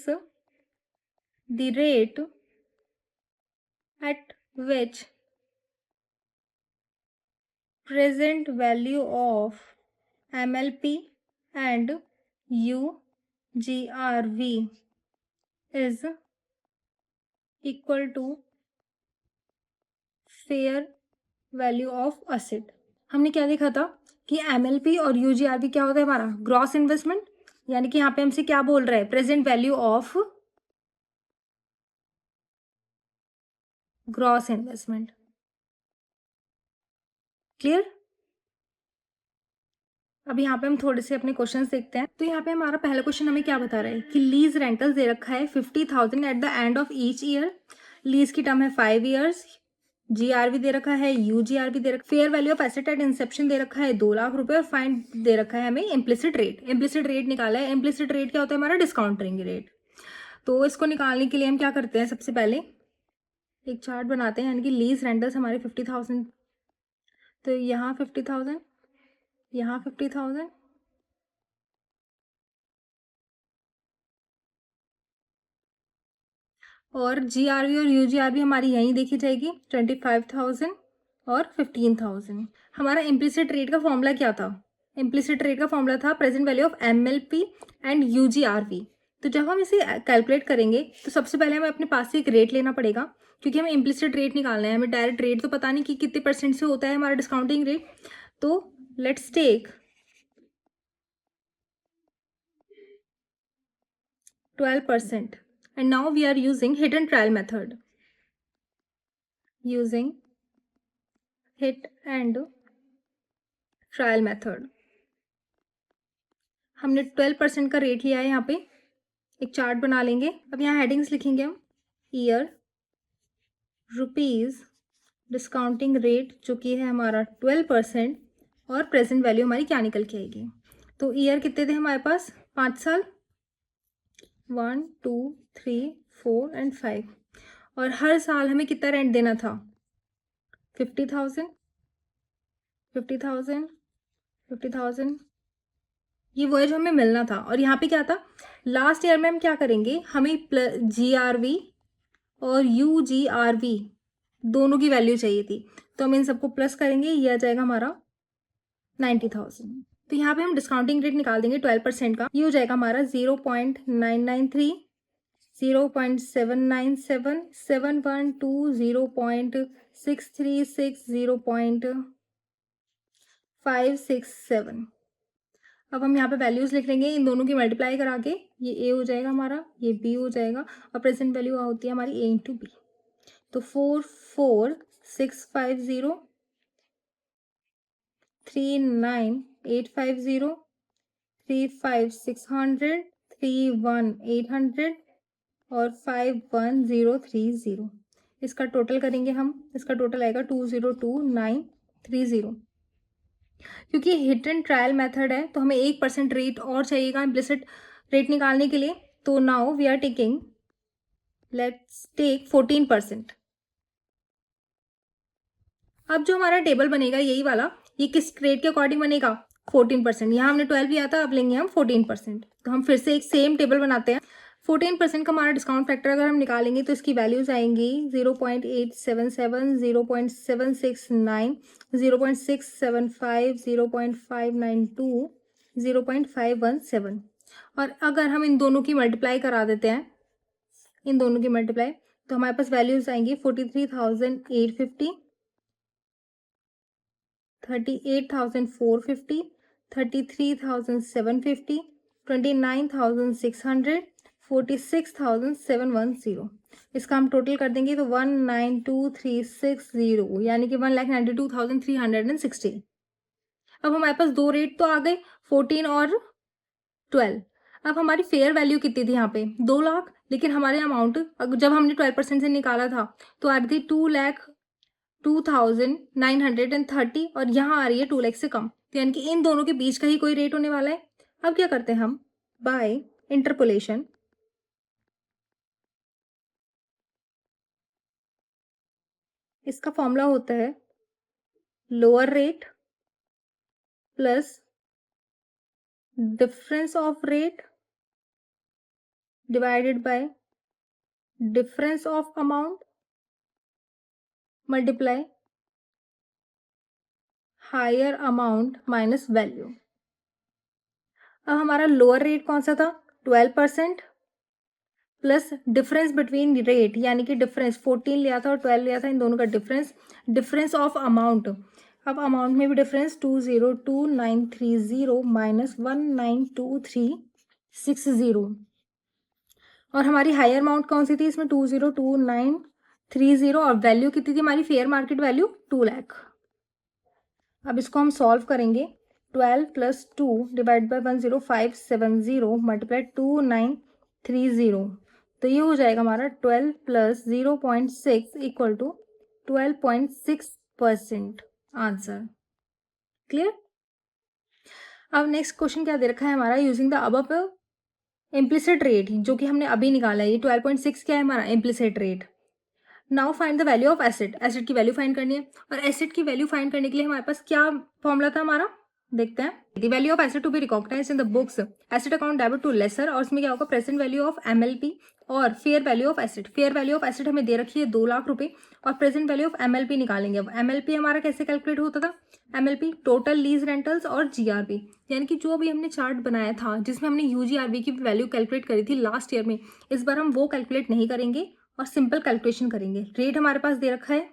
the rate at which present value of MLP and UGRV is equal to fair value of asset। हमने क्या देखा था कि MLP और UGRV क्या होता है हमारा, ग्रॉस इन्वेस्टमेंट, यानी कि यहाँ पे हमसे क्या बोल रहा है, present value of gross investment. Clear. अब यहाँ पे हम थोड़े से अपने क्वेश्चंस देखते हैं। तो यहाँ पे हमारा पहला क्वेश्चन हमें क्या बता रहा है कि लीज रेंटल दे रखा है 50,000 eight the end of each year. Lease की टर्म है 5 ईयर्स। GRV दे रखा है, UGRV दे रखा है, fair value of asset at inception दे रखा है 2 लाख रुपए, और फाइन दे रखा है हमें इम्प्लिसिट रेट। इम्प्लिसिट रेट निकाला है। इम्प्लिसिट रेट क्या होता है हमारा, डिस्काउंटिंग रेट। तो इसको निकालने के लिए हम क्या करते हैं, सबसे पहले एक चार्ट बनाते हैं, यानी कि लीज रेंटल्स हमारे 50,000, तो यहाँ 50,000, यहाँ 50,000, और GRV और UGRV हमारी यहीं देखी जाएगी 25,000 और 15,000। हमारा इम्प्लिसिट रेट का फॉर्मूला क्या था, इम्प्लिसिट रेट का फॉर्मूला था present value of MLP and UGRV। तो जब हम इसे कैलकुलेट करेंगे तो सबसे पहले हमें अपने पास से एक रेट लेना पड़ेगा, क्योंकि हमें इम्प्लिसिट रेट निकालना है। हमें डायरेक्ट रेट तो पता नहीं कि कितने परसेंट से होता है हमारा डिस्काउंटिंग रेट। तो let's take 12%, and now we are using hidden trial method। Using hit and trial method. हमने 12% का रेट लिया है। यहाँ पे एक चार्ट बना लेंगे। अब यहाँ हेडिंग्स लिखेंगे हम, ईयर, रुपीज़, डिस्काउंटिंग रेट जो कि है हमारा 12%, और प्रेजेंट वैल्यू हमारी क्या निकल के आएगी। तो ईयर कितने थे हमारे पास, 5 साल, 1 2 3 4 एंड 5, और हर साल हमें कितना रेंट देना था, 50,000 50,000 50,000, ये वो है जो हमें मिलना था। और यहाँ पे क्या था, लास्ट ईयर में हम क्या करेंगे, हमें GRV और UGRV दोनों की वैल्यू चाहिए थी, तो हम इन सबको प्लस करेंगे, ये आ जाएगा हमारा 90,000। तो यहाँ पे हम डिस्काउंटिंग रेट निकाल देंगे 12% का, ये हो जाएगा हमारा 0.993, 0.797, 712, 0.636, 0.567। अब हम यहाँ पे वैल्यूज लिख लेंगे, इन दोनों की मल्टीप्लाई करा के, ये A हो जाएगा हमारा, ये B हो जाएगा, और प्रेजेंट वैल्यू होती है हमारी A इंटू B। तो 44650, 39850, 35600, 31800 और 51030। इसका टोटल करेंगे हम, इसका टोटल आएगा 202930। क्योंकि हिट एंड ट्रायल मेथड है तो हमें 1% रेट और चाहिएगा इम्प्लिसिट रेट निकालने के लिए। तो now we are taking, let's take 14%। अब जो हमारा टेबल बनेगा यही वाला, ये किस रेट के अकॉर्डिंग बनेगा, 14%। यहाँ हमने 12 लिया था, अब लेंगे हम 14%। तो हम फिर से एक सेम टेबल बनाते हैं। 14% का हमारा डिस्काउंट फैक्टर अगर हम निकालेंगे तो इसकी वैल्यूज आएंगी 0.877, 0.769, 0.675, 0.592, 0.517। और अगर हम इन दोनों की मल्टीप्लाई करा देते हैं, इन दोनों की मल्टीप्लाई, तो हमारे पास वैल्यूज आएंगी 43,850, 38,450, 33,750, 29,600, 46,710। इसका हम टोटल कर देंगे तो 192,360, यानी कि 1,92,360। अब हमारे पास दो रेट तो आ गए, 14 और 12। अब हमारी फेयर वैल्यू कितनी थी यहाँ पे, 2 लाख, लेकिन हमारे अमाउंट जब हमने 12% से निकाला था तो आ रही थी 2,02,930, और यहाँ आ रही है 2 लाख से कम। तो यानी कि इन दोनों के बीच का ही कोई रेट होने वाला है। अब क्या करते हैं हम, बाय इंटरपोलेशन, इसका फॉर्मूला होता है lower rate plus difference of rate divided by difference of amount multiply higher amount minus value. अब हमारा लोअर रेट कौन सा था, 12%, प्लस डिफरेंस बिटवीन रेट, यानी कि डिफरेंस 14 लिया था और 12 लिया था, इन दोनों का डिफरेंस, डिफरेंस ऑफ अमाउंट। अब अमाउंट में भी डिफरेंस 202,930 माइनस 192,360। और हमारी हायर अमाउंट कौन सी थी इसमें, 202,930, और वैल्यू कितनी थी हमारी फेयर मार्केट वैल्यू, 2 लाख। अब इसको हम सॉल्व करेंगे, 12 प्लस 2 डिवाइड बाई 10570 मल्टीप्लाई 2930। तो ये हो जाएगा हमारा 12 plus 0.6 equal to 12.6% answer. Clear. अब नेक्स्ट क्वेश्चन क्या दे रखा है हमारा, using the above implicit rate, जो कि हमने अभी निकाला है, ये 12.6 क्या है हमारा implicit rate. Now find the value of asset, asset की वैल्यू फाइंड करनी है। और एसेट की वैल्यू फाइंड करने के लिए हमारे पास क्या फॉर्मूला था हमारा, देखते हैं। The value of asset to be recognised in the books, asset account debit to lessor, और उसमें क्या होगा, प्रेजेंट वैल्यू ऑफ MLP और fair value of asset. Fair value of asset हमें दे रखी है 2 लाख रुपए, और प्रेजेंट वैल्यू ऑफ MLP निकालेंगे। अब MLP हमारा कैसे कैलकुलेट होता था, MLP टोटल लीज रेंटल्स और GRV, यानी कि जो अभी हमने चार्ट बनाया था जिसमें हमने UGRV की वैल्यू कैलकुलेट करी थी लास्ट ईयर में, इस बार हम वो कैलकुलेट नहीं करेंगे और सिंपल कैलकुलेशन करेंगे। रेट हमारे पास दे रखा है,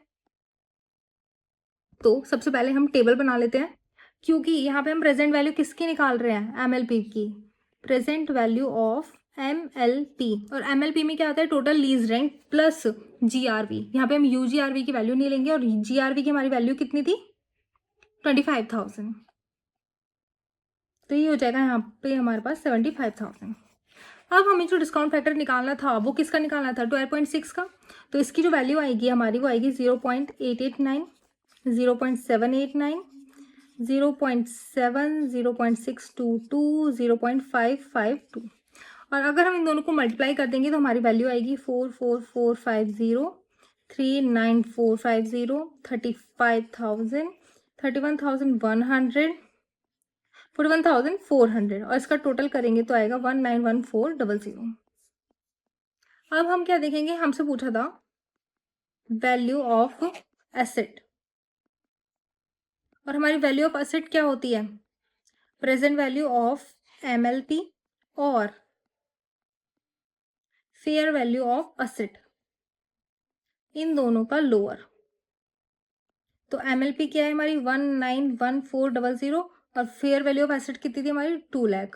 तो सबसे पहले हम टेबल बना लेते हैं, क्योंकि यहाँ पे हम प्रेजेंट वैल्यू किसकी निकाल रहे हैं, MLP की। प्रेजेंट वैल्यू ऑफ MLP, और MLP में क्या आता है, total lease rent plus GRV। यहाँ पे हम UGRV की वैल्यू नहीं लेंगे, और GRV की हमारी वैल्यू कितनी थी, 25,000। तो ये हो जाएगा यहाँ पे हमारे पास 75,000। अब हमें जो डिस्काउंट फैक्टर निकालना था वो किसका निकालना था, 12.6 का। तो इसकी जो वैल्यू आएगी हमारी वो आएगी 0.889, 0.789, 0.7, 0.622, 0.552। और अगर हम इन दोनों को मल्टीप्लाई कर देंगे तो हमारी वैल्यू आएगी 44450, 39450, 35,000, 31,100, 41,400, और इसका टोटल करेंगे तो आएगा 191400। अब हम क्या देखेंगे, हमसे पूछा था वैल्यू ऑफ एसेट, और हमारी वैल्यू ऑफ एसेट क्या होती है, प्रेजेंट वैल्यू ऑफ MLP और फेयर वैल्यू ऑफ एसेट, इन दोनों का लोअर। तो MLP क्या है हमारी 191400, और फेयर वैल्यू ऑफ एसेट कितनी थी हमारी 2 लाख।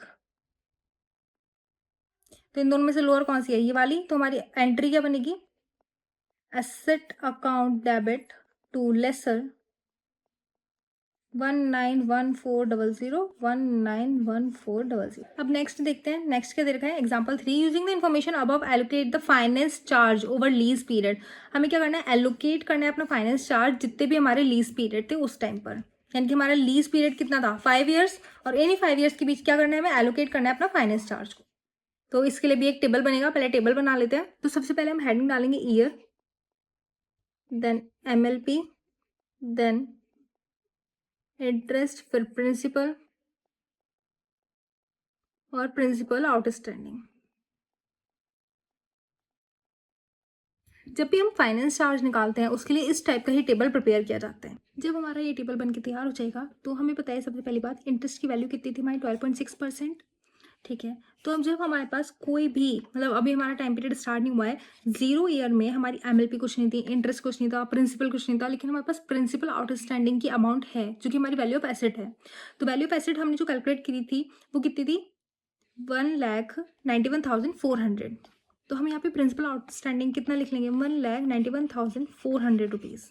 तो इन दोनों में से लोअर कौन सी है, ये वाली। तो हमारी एंट्री क्या बनेगी, asset account debit to lessor 191400, 191400। अब नेक्स्ट देखते हैं, नेक्स्ट क्या दे रखा है, example 3, using the information above allocate the finance charge over lease period. हमें क्या करना है, एलोकेट करना है अपना फाइनेंस चार्ज जितने भी हमारे लीज पीरियड थे उस टाइम पर, यानी कि हमारा लीज पीरियड कितना था 5 ईयर्स, और इन्हीं 5 ईयर्स के बीच क्या करना है, हमें एलोकेट करना है अपना फाइनेंस चार्ज को। तो इसके लिए भी एक टेबल बनेगा, पहले टेबल बना लेते हैं। तो सबसे पहले हम हेडिंग डालेंगे year, then MLP, then interest, फिर प्रिंसिपल और प्रिंसिपल आउटस्टैंडिंग। जब भी हम फाइनेंस चार्ज निकालते हैं उसके लिए इस टाइप का ही टेबल प्रिपेयर किया जाता है। जब हमारा ये टेबल बन के तैयार हो जाएगा तो हमें पता है सबसे पहली बात, इंटरेस्ट की वैल्यू कितनी थी हमारी 12.6%। ठीक है, तो अब जब हमारे पास कोई भी, मतलब अभी हमारा टाइम पीरियड स्टार्ट नहीं हुआ है, 0 ईयर में हमारी MLP कुछ नहीं थी, इंटरेस्ट कुछ नहीं था, प्रिंसिपल कुछ नहीं था, लेकिन हमारे पास प्रिंसिपल आउटस्टैंडिंग की अमाउंट है जो कि हमारी वैल्यू ऑफ एसेट है। तो वैल्यू ऑफ एसेट हमने जो कैलकुलेट की थी वो कितनी थी, 1,91,400। तो हम यहाँ पे प्रिंसिपल आउटस्टैंडिंग कितना लिख लेंगे, 1,91,400 रुपीज़।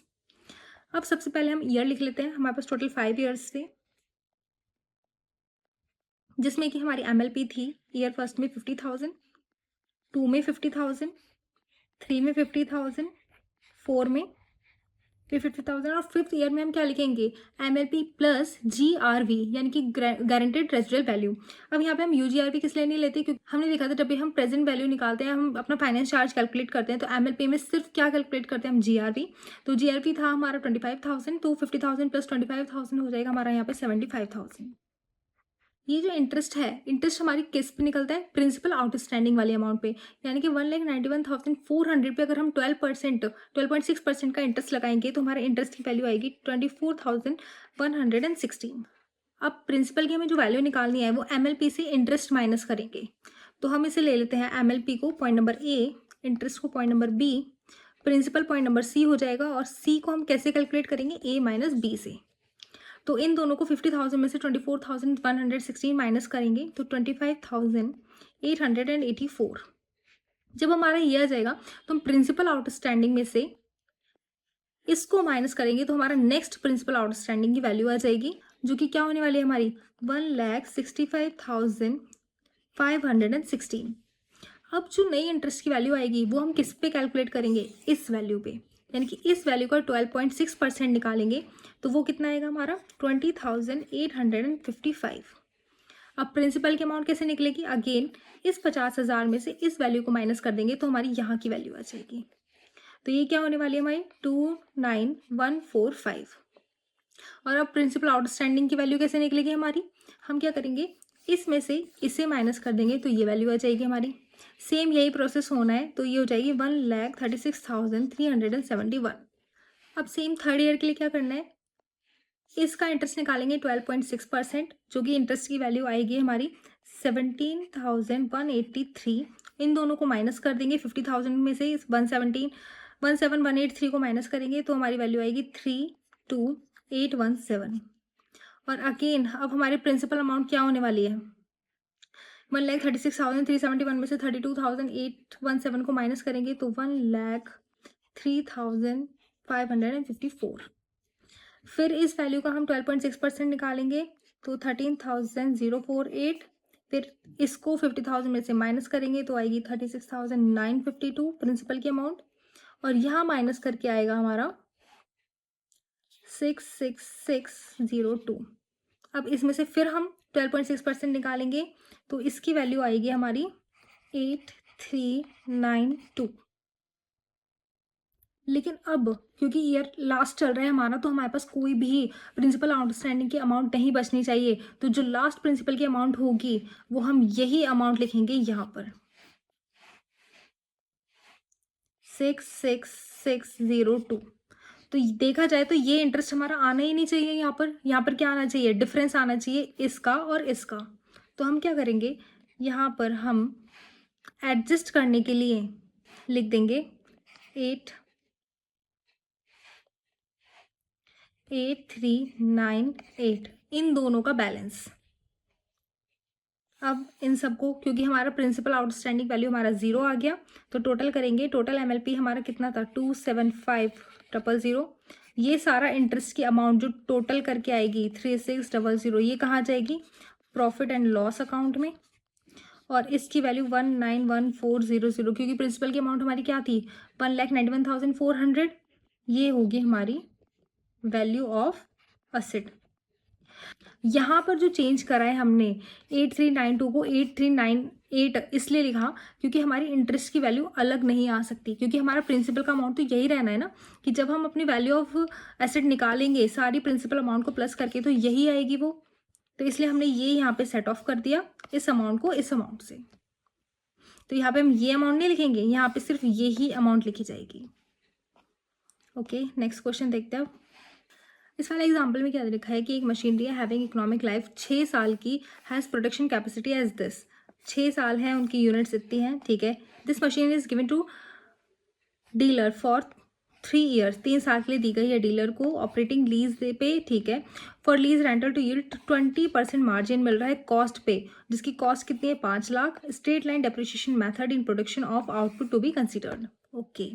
अब सबसे पहले हम ईयर लिख लेते हैं। हमारे पास टोटल 5 ईयर्स थे, जिसमें कि हमारी MLP थी ईयर फर्स्ट में 50,000, 2 में 50,000, 3 में 50,000, 4 में 50,000, और 5th ईयर में हम क्या लिखेंगे, MLP प्लस GRV, यानी कि गारंटेड रेजिडुअल वैल्यू। अब यहाँ पे हम UGRV किस लिए नहीं लेते, क्योंकि हमने देखा था जब भी हम प्रेजेंट वैल्यू निकालते हैं, हम अपना फाइनेंस चार्ज कैलकुलेट करते हैं, तो MLP में सिर्फ क्या कैलकुलेट करते हैं हम, GRV। तो GRV था हमारा 25,000, तो 50,000 प्लस 25,000 हो जाएगा हमारा यहाँ पे 75,000। ये जो इंटरेस्ट है, इंटरेस्ट हमारी किस पे निकलता है, प्रिंसिपल आउटस्टैंडिंग वाले अमाउंट पे, यानी कि 1,91,400 पे अगर हम 12.6% का इंटरेस्ट लगाएंगे तो हमारे इंटरेस्ट की वैल्यू आएगी 24,116। अब प्रिंसिपल की हमें जो वैल्यू निकालनी है वो MLP से इंटरेस्ट माइनस करेंगे। तो हम इसे ले लेते हैं, MLP को पॉइंट नंबर A, इंटरेस्ट को point number B, principal point number C हो जाएगा, और C को हम कैसे कैलकुलेट करेंगे, A माइनस B से। तो इन दोनों को 50,000 में से 24,116 माइनस करेंगे तो 25,884। जब हमारा ये आ जाएगा तो हम प्रिंसिपल आउटस्टैंडिंग में से इसको माइनस करेंगे तो हमारा नेक्स्ट प्रिंसिपल आउटस्टैंडिंग की वैल्यू आ जाएगी, जो कि क्या होने वाली है हमारी 1,65,516। अब जो नई इंटरेस्ट की वैल्यू आएगी वो हम किस पे कैलकुलेट करेंगे, इस वैल्यू पे, यानी कि इस वैल्यू का 12.6% निकालेंगे तो वो कितना आएगा हमारा 20,855। अब प्रिंसिपल की अमाउंट कैसे निकलेगी, अगेन इस 50,000 में से इस वैल्यू को माइनस कर देंगे तो हमारी यहाँ की वैल्यू आ जाएगी। तो ये क्या होने वाली है हमारी 29,145। और अब प्रिंसिपल आउटस्टैंडिंग की वैल्यू कैसे निकलेगी हमारी, हम क्या करेंगे, इसमें से इसे माइनस कर देंगे तो ये वैल्यू आ जाएगी हमारी। सेम यही प्रोसेस होना है, तो ये हो जाएगी 1,36,371। अब सेम थर्ड ईयर के लिए क्या करना है, इसका इंटरेस्ट निकालेंगे 12.6%, जो कि इंटरेस्ट की वैल्यू आएगी हमारी 17,183। इन दोनों को माइनस कर देंगे, 50,000 में से 17,183 को माइनस करेंगे तो हमारी वैल्यू आएगी 32,817। और अगेन अब हमारी प्रिंसिपल अमाउंट क्या होने वाली है, 1,36,371 में से 32,817 को माइनस करेंगे तो 1,03,554। फिर इस वैल्यू का हम 12.6% निकालेंगे तो 13,048। फिर इसको 50,000 में से माइनस करेंगे तो आएगी 36,952 प्रिंसिपल की अमाउंट, और यहाँ माइनस करके आएगा हमारा 66602। अब इसमें से फिर हम 12.6% निकालेंगे तो इसकी वैल्यू आएगी हमारी 8392। लेकिन अब क्योंकि ईयर लास्ट चल रहा है हमारा, तो हमारे पास कोई भी प्रिंसिपल आउटस्टैंडिंग की अमाउंट नहीं बचनी चाहिए। तो जो लास्ट प्रिंसिपल की अमाउंट होगी वो हम यही अमाउंट लिखेंगे यहाँ पर, 66602। तो देखा जाए तो ये इंटरेस्ट हमारा आना ही नहीं चाहिए यहाँ पर। यहाँ पर क्या आना चाहिए, डिफरेंस आना चाहिए इसका और इसका। तो हम क्या करेंगे, यहाँ पर हम एडजस्ट करने के लिए लिख देंगे 8398, इन दोनों का बैलेंस। अब इन सबको, क्योंकि हमारा प्रिंसिपल आउटस्टैंडिंग वैल्यू हमारा 0 आ गया, तो टोटल करेंगे। टोटल MLP हमारा कितना था, 275,000। ये सारा इंटरेस्ट की अमाउंट जो टोटल करके आएगी 3600, ये कहाँ जाएगी, प्रॉफिट एंड लॉस अकाउंट में। और इसकी वैल्यू 191400, क्योंकि प्रिंसिपल की अमाउंट हमारी क्या थी, 1,91,400। ये होगी हमारी वैल्यू ऑफ असेट। यहाँ पर जो चेंज करा है हमने 8392 को 8398 इसलिए लिखा क्योंकि हमारी इंटरेस्ट की वैल्यू अलग नहीं आ सकती, क्योंकि हमारा प्रिंसिपल का अमाउंट तो यही रहना है ना, कि जब हम अपनी वैल्यू ऑफ एसेट निकालेंगे सारी प्रिंसिपल अमाउंट को प्लस करके तो यही आएगी वो। तो इसलिए हमने ये यहाँ पे सेट ऑफ कर दिया इस अमाउंट को इस अमाउंट से। तो यहाँ पे हम ये अमाउंट नहीं लिखेंगे, यहाँ पे सिर्फ यही अमाउंट लिखी जाएगी। ओके, नेक्स्ट क्वेश्चन देखते हैं। इस वाले एग्जाम्पल में क्या लिखा है कि एक मशीनरी है हैविंग इकोनॉमिक लाइफ 6 साल की, has production capacity as this. 6 साल है, उनकी यूनिट्स इतनी हैं, ठीक है। This machine is given to dealer for 3 years, 3 साल के लिए दी गई है डीलर को ऑपरेटिंग लीज पे, ठीक है। For lease rental to yield 20% margin मिल रहा है कॉस्ट पे, जिसकी कॉस्ट कितनी है, 5 lakh. Straight line depreciation method in production of output to be considered. Okay,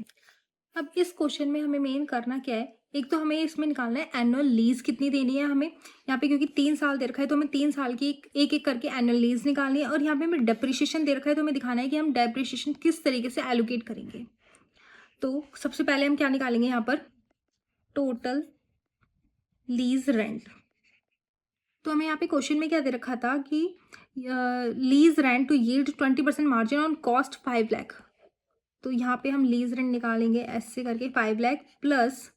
अब इस क्वेश्चन में हमें मेन करना क्या है, एक तो हमें इसमें निकालना है एनुअल लीज कितनी देनी है हमें यहाँ पे, क्योंकि 3 साल दे रखा है तो हमें 3 साल की एक एक करके एनुअल लीज निकालनी है। और यहाँ पे हमें डेप्रिसिएशन दे रखा है तो हमें दिखाना है कि हम डेप्रिसिएशन किस तरीके से एलोकेट करेंगे। तो सबसे पहले हम क्या निकालेंगे यहाँ पर, टोटल लीज रेंट। तो हमें यहाँ पे क्वेश्चन में क्या दे रखा था कि lease rent to yield 20% margin on cost 5 lakh. तो यहाँ पे हम लीज रेंट निकालेंगे ऐसे करके 5 लाख प्लस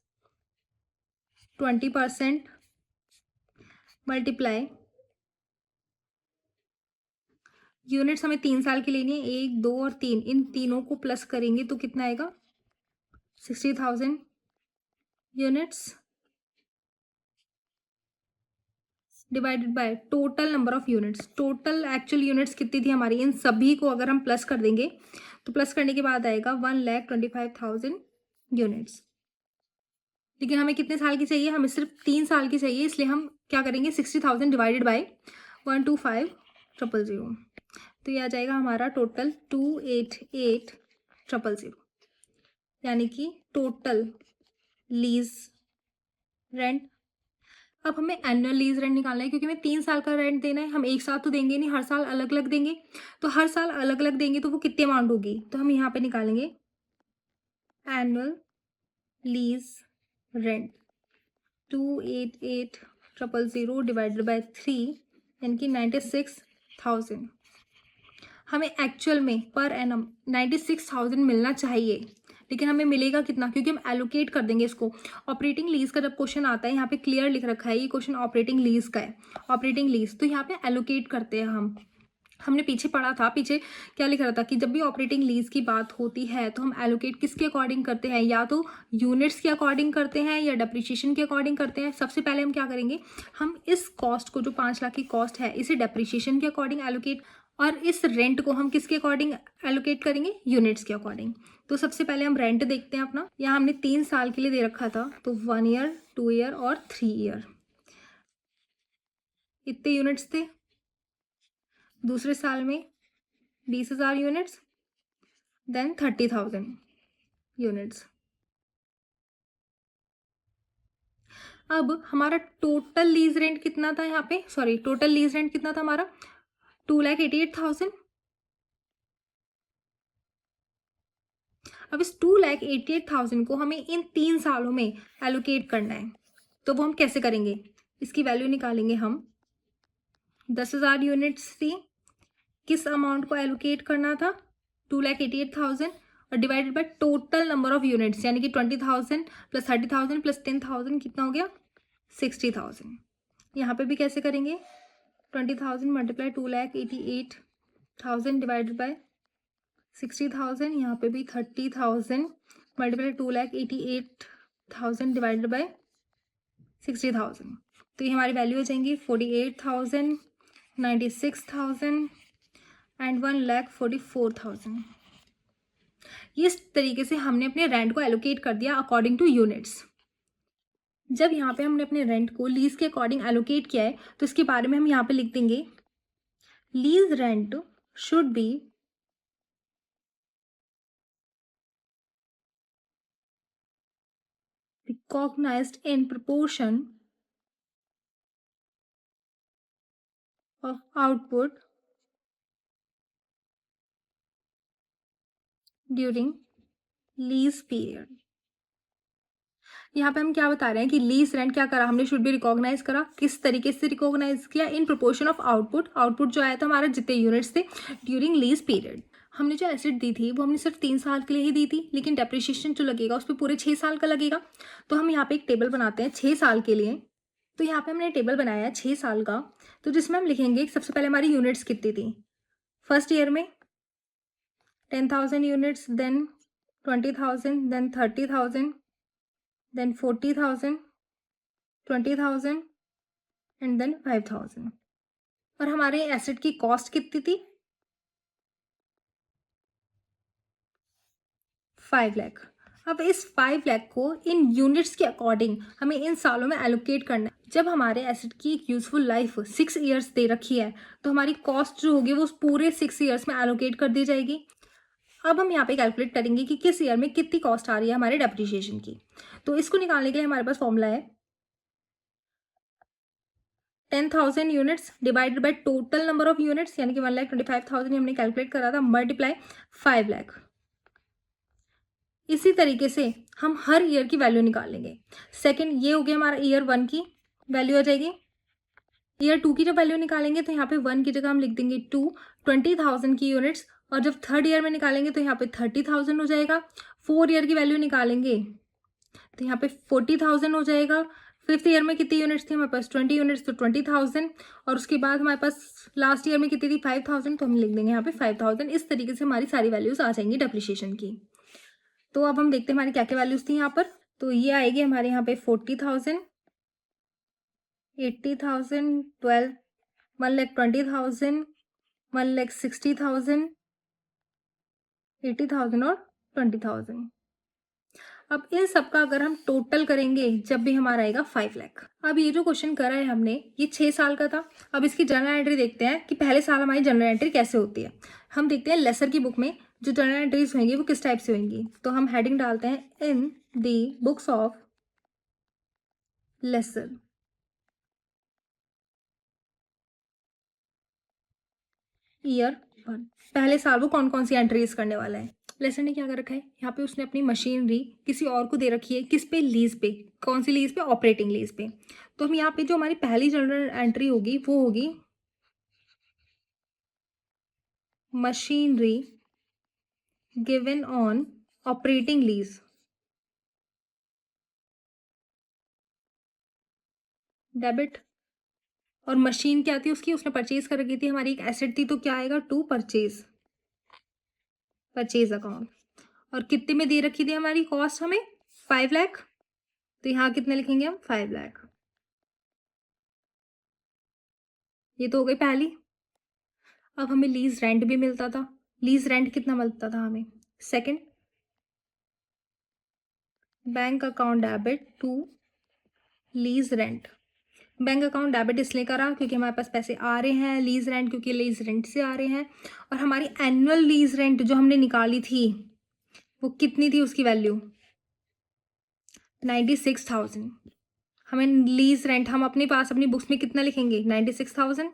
20% मल्टीप्लाई यूनिट्स हमें 3 साल की लेनी है, 1 2 और 3, इन तीनों को प्लस करेंगे तो कितना आएगा, 60,000 units divided by total number of units. Total actual units कितनी थी हमारी, इन सभी को अगर हम प्लस कर देंगे तो प्लस करने के बाद आएगा 1,25,000 यूनिट्स। लेकिन हमें कितने साल की चाहिए, हमें सिर्फ 3 साल की चाहिए, इसलिए हम क्या करेंगे 60,000 डिवाइडेड बाय 125,000। तो ये आ जाएगा हमारा टोटल 288,000, यानी कि टोटल लीज रेंट। अब हमें एनुअल लीज रेंट निकालना है, क्योंकि हमें 3 साल का रेंट देना है, हम एक साथ तो देंगे नहीं, हर साल अलग अलग देंगे। तो हर साल अलग अलग देंगे तो वो कितनी अमाउंट होगी, तो हम यहाँ पे निकालेंगे annual lease rent 288,000 divided by 3, यानी कि 96,000। हमें एक्चुअल में पर एनम 96,000 मिलना चाहिए, लेकिन हमें मिलेगा कितना, क्योंकि हम एलोकेट कर देंगे इसको। ऑपरेटिंग लीज का जब क्वेश्चन आता है, यहाँ पे क्लियर लिख रखा है, ये क्वेश्चन ऑपरेटिंग लीज का है। ऑपरेटिंग लीज तो यहाँ पे एलोकेट करते हैं हमने पीछे पढ़ा था, पीछे क्या लिख रहा था कि जब भी ऑपरेटिंग लीज की बात होती है तो हम एलोकेट किसके अकॉर्डिंग करते हैं, या तो यूनिट्स के अकॉर्डिंग करते हैं या डेप्रिसिएशन के अकॉर्डिंग करते हैं। सबसे पहले हम क्या करेंगे, हम इस कॉस्ट को जो 5 लाख की कॉस्ट है इसे डेप्रिसिएशन के अकॉर्डिंग एलोकेट, और इस रेंट को हम किसके अकॉर्डिंग एलोकेट करेंगे, यूनिट्स के अकॉर्डिंग। तो सबसे पहले हम रेंट देखते हैं अपना। यहाँ हमने 3 साल के लिए दे रखा था, तो 1 ईयर 2 ईयर और 3 ईयर, इतने यूनिट्स थे। दूसरे साल में 20,000 यूनिट्स, देन 30,000 यूनिट्स। अब हमारा टोटल लीज रेंट कितना था यहाँ पे, सॉरी टोटल लीज रेंट कितना था हमारा, 2,88,000। अब इस 2,88,000 को हमें इन 3 सालों में एलोकेट करना है, तो वो हम कैसे करेंगे, इसकी वैल्यू निकालेंगे हम। 10,000 यूनिट्स थी, किस अमाउंट को एलोकेट करना था, 2,88,000, और divided by total number of units, यानी कि 20,000 प्लस 30,000 प्लस 10,000 कितना हो गया, 60,000। यहाँ पे भी कैसे करेंगे, 20,000 मल्टीप्लाई 2,88,000 डिवाइडेड बाय 60,000, यहाँ पे भी 30,000 मल्टीप्लाई 2,88,000 डिवाइडेड बाय 60,000। तो ये हमारी वैल्यू हो जाएंगी 48,000, 96,000 एंड 1,44,000। इस तरीके से हमने अपने रेंट को एलोकेट कर दिया अकॉर्डिंग टू यूनिट्स। जब यहाँ पे हमने अपने रेंट को लीज के अकॉर्डिंग एलोकेट किया है, तो इसके बारे में हम यहाँ पे लिख देंगे, lease rent should be recognized in proportion of output during lease period. यहाँ पे हम क्या बता रहे हैं कि लीज रेंट क्या करा हमने, शुड बी रिकॉग्नाइज करा, किस तरीके से रिकॉग्नाइज किया, इन प्रोपोर्शन ऑफ आउटपुट, आउटपुट जो आया था हमारा जितने यूनिट्स थे ड्यूरिंग लीज पीरियड। हमने जो एसेट दी थी वो हमने सिर्फ 3 साल के लिए ही दी थी, लेकिन डेप्रिसिएशन जो लगेगा उस पर पूरे 6 साल का लगेगा। तो हम यहाँ पे एक टेबल बनाते हैं 6 साल के लिए। तो यहाँ पे हमने टेबल बनाया है 6 साल का, तो जिसमें हम लिखेंगे सबसे पहले हमारी यूनिट्स कितनी थी, फर्स्ट ईयर में 10,000 units, then 20,000, then 30,000, then 40,000, 20,000 and then 5,000। और हमारे एसेट की कॉस्ट कितनी थी, 5 लाख। अब इस 5 लाख को इन यूनिट्स के अकॉर्डिंग हमें इन सालों में एलोकेट करना है। जब हमारे एसेट की एक यूजफुल लाइफ 6 ईयर्स दे रखी है, तो हमारी कॉस्ट जो होगी वो उस पूरे 6 ईयर्स में एलोकेट कर दी जाएगी। अब हम यहाँ पे कैलकुलेट करेंगे कि किस ईयर में कितनी कॉस्ट आ रही है हमारे डेप्रिसिएशन की। तो इसको निकालने के लिए हमारे पास फॉर्मूला है 10,000 units divided by total number of units, यानी कि 1,25,000 हमने कैलकुलेट करा था, मल्टीप्लाई 5 लाख। इसी तरीके से हम हर ईयर की वैल्यू निकालेंगे। सेकंड, ये हो गया हमारा ईयर 1 की वैल्यू आ जाएगी। ईयर 2 की जब वैल्यू निकालेंगे तो यहाँ पे 1 की जगह हम लिख देंगे 2, 20,000 की यूनिट्स, और जब थर्ड ईयर में निकालेंगे तो यहाँ पे 30,000 हो जाएगा। 4 ईयर की वैल्यू निकालेंगे तो यहाँ पे 40,000 हो जाएगा। फिफ्थ ईयर में कितनी यूनिट्स थी हमारे पास, 20 यूनिट्स, तो 20,000, और उसके बाद हमारे पास लास्ट ईयर में कितनी थी 5,000, तो हम लिख देंगे यहाँ पे 5,000। इस तरीके से हमारी सारी वैल्यूज आ जाएंगी डेप्रिसिएशन की। तो अब हम देखते हैं हमारी क्या क्या वैल्यूज थी यहाँ पर। तो ये आएगी हमारे यहाँ पे 40,000, 80,000, 12, 1,20,000, 1,60,000, 80,000 और 20,000। अब इन सब का अगर हम टोटल करेंगे जब भी हमारा आएगा 5 लाख। अब ये जो क्वेश्चन करा है हमने ये 6 साल का था। अब इसकी जनरल एंट्री देखते हैं कि पहले साल हमारी जनरल एंट्री कैसे होती है। हम देखते हैं लेसर की बुक में जो जनरल एंट्रीज होंगी वो किस टाइप से होंगी। तो हम हेडिंग डालते हैं in the books of laser. Year 1, पहले साल वो कौन कौन सी एंट्रीज करने वाला है। लेसन ने क्या कर रखा है, यहाँ पे उसने अपनी मशीनरी किसी और को दे रखी है, किस पे, लीज पे। कौन सी लीज पे, ऑपरेटिंग लीज पे। तो हम यहाँ पे जो हमारी पहली जनरल एंट्री होगी वो होगी machinery given on operating lease, debit. और मशीन क्या थी उसकी, उसने परचेज कर रखी थी, हमारी एक एसेट थी, तो क्या आएगा, टू परचेज, परचेज अकाउंट। और कितने में दे रखी थी हमारी कॉस्ट हमें, 5 लाख। तो यहाँ कितने लिखेंगे हम, 5 लाख। ये तो हो गई पहली। अब हमें लीज रेंट भी मिलता था। लीज रेंट कितना मिलता था हमें, second, bank account debit to lease rent. Bank account debit इसलिए करा क्योंकि हमारे पास पैसे आ रहे हैं, लीज रेंट क्योंकि लीज रेंट से आ रहे हैं, और हमारी एनुअल लीज रेंट जो हमने निकाली थी वो कितनी थी, उसकी वैल्यू 96,000। हमें लीज रेंट हम अपने पास अपनी बुक्स में कितना लिखेंगे, 96,000।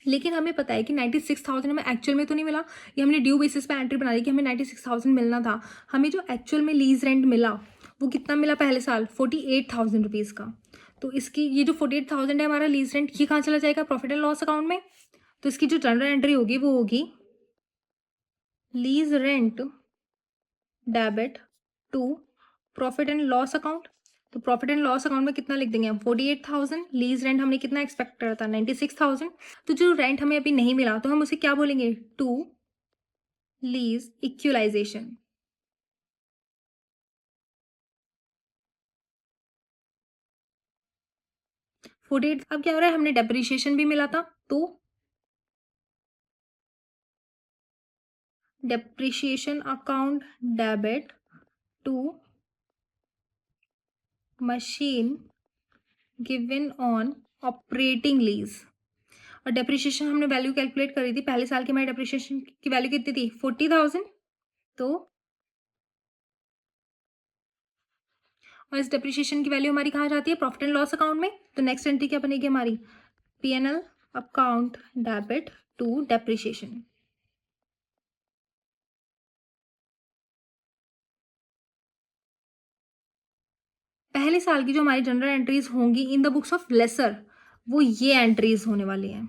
लेकिन हमें पता है कि 96,000 हमें एक्चुअल में तो नहीं मिला, ये हमने ड्यू बेसिस पे एंट्री बना दी कि हमें 96,000 मिलना था। हमें जो एक्चुअल में लीज रेंट मिला वो कितना मिला पहले साल, 48,000 रुपीज़ का। तो इसकी ये जो 48,000 है हमारा लीज रेंट, ये कहाँ चला जाएगा, प्रॉफिट एंड लॉस अकाउंट में। तो इसकी जो जनरल एंट्री होगी वो होगी lease rent debit to profit and loss account. तो प्रॉफिट एंड लॉस अकाउंट में कितना लिख देंगे हम, 48,000। लीज रेंट हमने कितना एक्सपेक्ट करा था, 96,000। तो जो रेंट हमें अभी नहीं मिला तो हम उसे क्या बोलेंगे, टू लीज इक्वलाइजेशन। अब क्या हो रहा है, हमने डेप्रिसिएशन भी मिला था, तो depreciation account debit to machine given on operating lease. और डेप्रिसिएशन हमने वैल्यू कैलकुलेट करी थी, पहले साल की हमारी डेप्रिसिएशन की वैल्यू कितनी थी, 40,000। तो और इस डेप्रिसिएशन की वैल्यू हमारी कहाँ जाती है, प्रॉफिट एंड लॉस अकाउंट में। तो नेक्स्ट एंट्री क्या बनेगी हमारी, PNL account debit to depreciation. पहले साल की जो हमारी जनरल एंट्रीज होंगी in the books of lessor, वो ये एंट्रीज होने वाली हैं।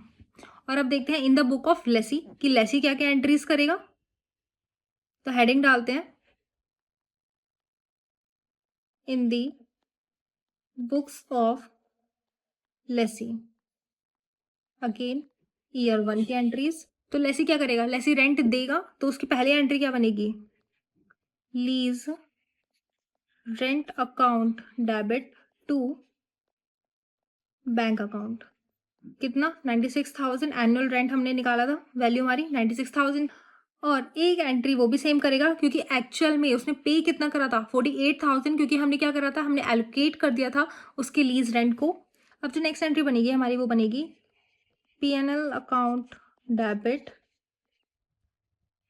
और अब देखते हैं in the book of lessee कि लेसी क्या क्या एंट्रीज करेगा। तो हेडिंग डालते हैं in the books of lessee, again year 1 की एंट्रीज। तो लेसी क्या करेगा, लेसी रेंट देगा तो उसकी पहली एंट्री क्या बनेगी, lease rent account debit to bank account. कितना, 96,000 एनुअल रेंट हमने निकाला था, वैल्यू हमारी 96,000। और एक एंट्री वो भी सेम करेगा क्योंकि एक्चुअल में उसने पे कितना करा था, 48,000, क्योंकि हमने क्या करा था, हमने एलोकेट कर दिया था उसके लीज रेंट को। अब जो नेक्स्ट एंट्री बनेगी हमारी वो बनेगी PNL account debit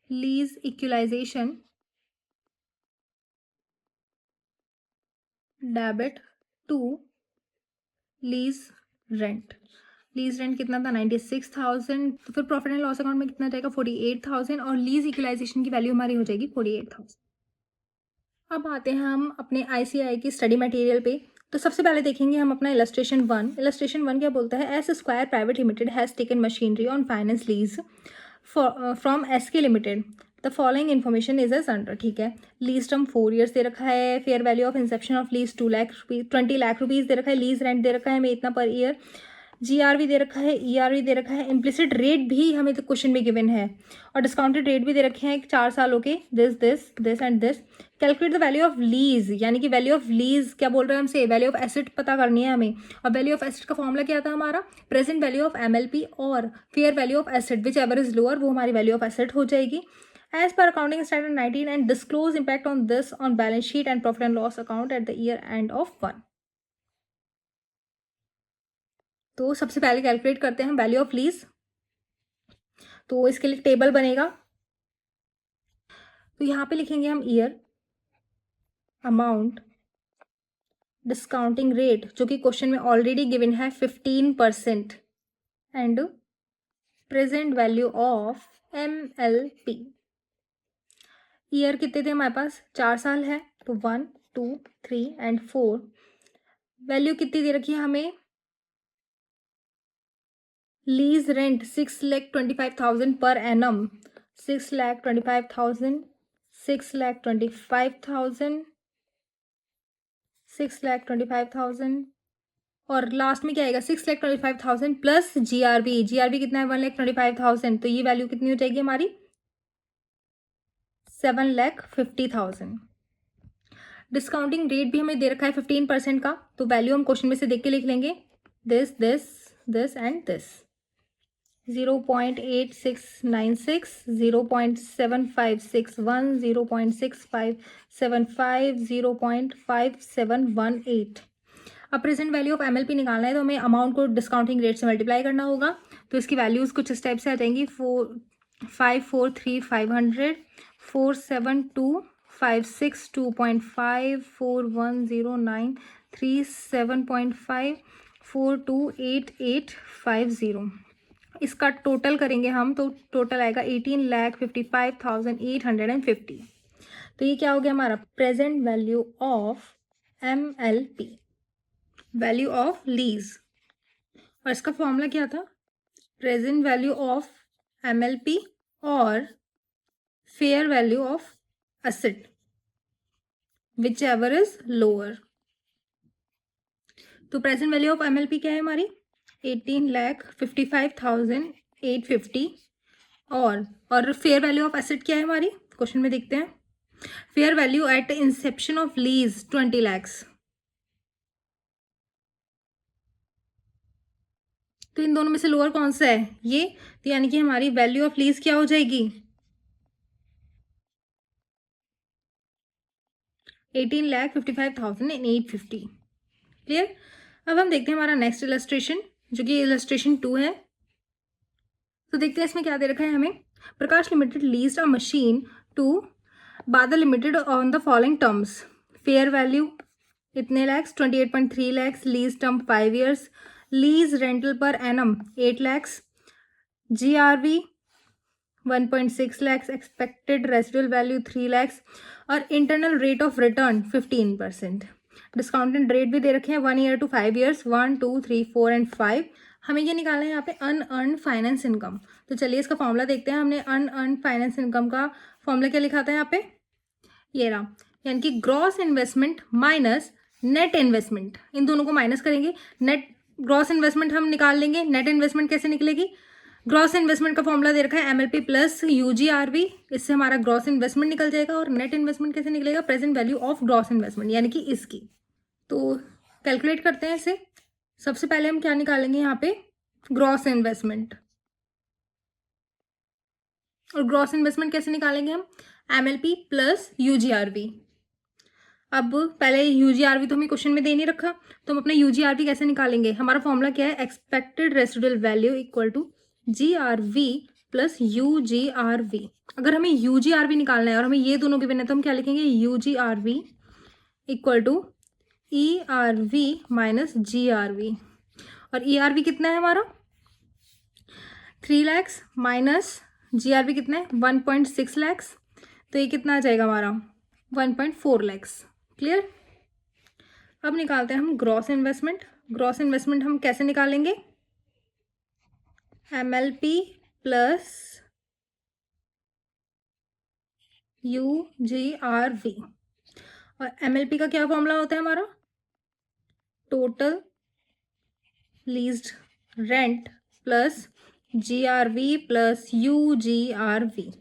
lease equalisation debit to lease rent. Lease rent कितना था, 96,000। तो फिर प्रॉफिट एंड लॉस अकाउंट में कितना जाएगा, 48,000, और लीज इक्वलाइजेशन की वैल्यू हमारी हो जाएगी 48,000। अब आते हैं हम अपने आईसीआई की स्टडी मटेरियल पे। तो सबसे पहले देखेंगे हम अपना इलस्ट्रेशन 1। इलस्ट्रेशन 1 क्या बोलता है, S square private limited has taken machinery on finance lease from SK limited. The following information is as under. ठीक है, लीज टर्म 4 ईयर्स दे रखा है, fair value of inception of lease 2 lakh rupees 20 lakh rupees दे रखा है, लीज रेंट दे रखा है हमें इतना पर ईयर, जीआरवी दे रखा है, ईआरवी दे रखा है, इम्प्लिसिट रेट भी हमें तो क्वेश्चन में गिवन है, और डिस्काउंटेड रेट भी दे रखे हैं 4 सालों के, this and this. Calculate the value of lease, यानी कि वैल्यू ऑफ लीज क्या बोल रहे हैं हमसे, वैल्यू ऑफ एसेट पता करनी है हमें। और वैल्यू ऑफ एसेट का फॉर्मूला क्या था हमारा, प्रेजेंट वैल्यू ऑफ एमएलपी और fair value of asset whichever is lower, वो हमारी वैल्यू ऑफ एसेट हो जाएगी। As per accounting standard 19 and disclose impact on this on balance sheet and profit and loss account at the year end of 1। तो सबसे पहले calculate करते हैं value of lease. तो इसके लिए टेबल बनेगा। तो यहाँ पे लिखेंगे हम ईयर, अमाउंट, डिस्काउंटिंग रेट जो कि क्वेश्चन में ऑलरेडी गिवन है 15%, and present value of MLP। Year कितने थे हमारे पास, 4 साल है, तो 1 2 3 एंड 4। वैल्यू कितनी दे रखी है हमें, लीज रेंट 6,25,000 पर एनम, 6,25,000, 6,25,000, 6,25,000, और लास्ट में क्या आएगा, 6,25,000 प्लस जीआरबी। जीआरबी कितना है, 1,25,000। तो ये वैल्यू कितनी हो जाएगी हमारी, 7,50,000। डिस्काउंटिंग रेट भी हमें दे रखा है 15% का, तो वैल्यू हम क्वेश्चन में से देख के लिख लेंगे, this this this and this. 0.8696, 0.7561, 0.6575, 0.5718। अब प्रेजेंट वैल्यू ऑफ MLP निकालना है तो हमें अमाउंट को डिस्काउंटिंग रेट से मल्टीप्लाई करना होगा। तो इसकी वैल्यूज़ कुछ इस टाइप से आ जाएंगी, 543 500, 472 56 2.5, 4109 37.5, 428850। इसका टोटल करेंगे हम तो टोटल आएगा 18,55,850। तो ये क्या हो गया हमारा present value of MLP, value of lease. और इसका फॉर्मूला क्या था, प्रेजेंट वैल्यू ऑफ MLP और fair value of asset whichever is lower. तो प्रेजेंट वैल्यू ऑफ MLP क्या है हमारी 18,55,850 और फेयर वैल्यू ऑफ एसेट क्या है हमारी, क्वेश्चन में देखते हैं। Fair value at inception of lease 20 lakhs। तो इन दोनों में से लोअर कौन सा है, ये। तो यानी कि हमारी वैल्यू ऑफ लीज क्या हो जाएगी 18,55,850। क्लियर। अब हम देखते हैं हमारा नेक्स्ट इलस्ट्रेशन, जो कि इलस्ट्रेशन 2 है। तो देखते हैं इसमें क्या दे रखा है हमें। Prakash limited leased a machine to Badal limited on the following terms. Fair value इतने lakhs 28.3 lakhs, lease term 5 years, lease rental per annum 8 lakhs, GRV 1.6 lakhs, expected residual value 3 lakhs और internal rate of return 15%। Discounted rate भी दे रखे हैं 1 year to 5 years, 1 2 3 4 and 5। हमें ये निकालना है यहाँ पे अनअर्न्ड फाइनेंस इनकम। तो चलिए इसका फॉर्मूला देखते हैं। हमने अनअर्न्ड फाइनेंस इनकम का फॉर्मूला क्या लिखा था यहाँ पे, ये रहा, यानी कि gross investment minus net investment, इन दोनों को माइनस करेंगे। नेट ग्रॉस इन्वेस्टमेंट हम निकाल लेंगे, नेट इन्वेस्टमेंट कैसे निकलेगी, ग्रॉस इन्वेस्टमेंट का फॉर्मूला दे रखा है MLP प्लस UGRV, इससे हमारा ग्रॉस इन्वेस्टमेंट निकल जाएगा। और नेट इन्वेस्टमेंट कैसे निकलेगा, present value of gross investment, यानी कि इसकी। तो कैलकुलेट करते हैं इसे। सबसे पहले हम क्या निकालेंगे यहाँ पे, ग्रॉस इन्वेस्टमेंट। और ग्रॉस इन्वेस्टमेंट कैसे निकालेंगे हम, MLP प्लस UGRV। अब पहले UGRV तो हमें क्वेश्चन में दे नहीं रखा, तो हम अपना UGRV कैसे निकालेंगे। हमारा फॉर्मूला क्या है, expected residual value equal to GRV plus UGRV। अगर हमें UGRV निकालना है और हमें ये दोनों गिवन है तो हम क्या लिखेंगे, UGRV equal to ERV minus GRV। और ERV कितना है हमारा 3 lakhs माइनस GRV कितना है 1.6 lakhs। तो ये कितना आ जाएगा हमारा 1.4 lakhs। क्लियर। अब निकालते हैं हम ग्रॉस इन्वेस्टमेंट। ग्रॉस इन्वेस्टमेंट हम कैसे निकालेंगे, MLP प्लस UGRV। और MLP का क्या फॉर्मूला होता है हमारा, total leased rent plus GRV plus UGRV।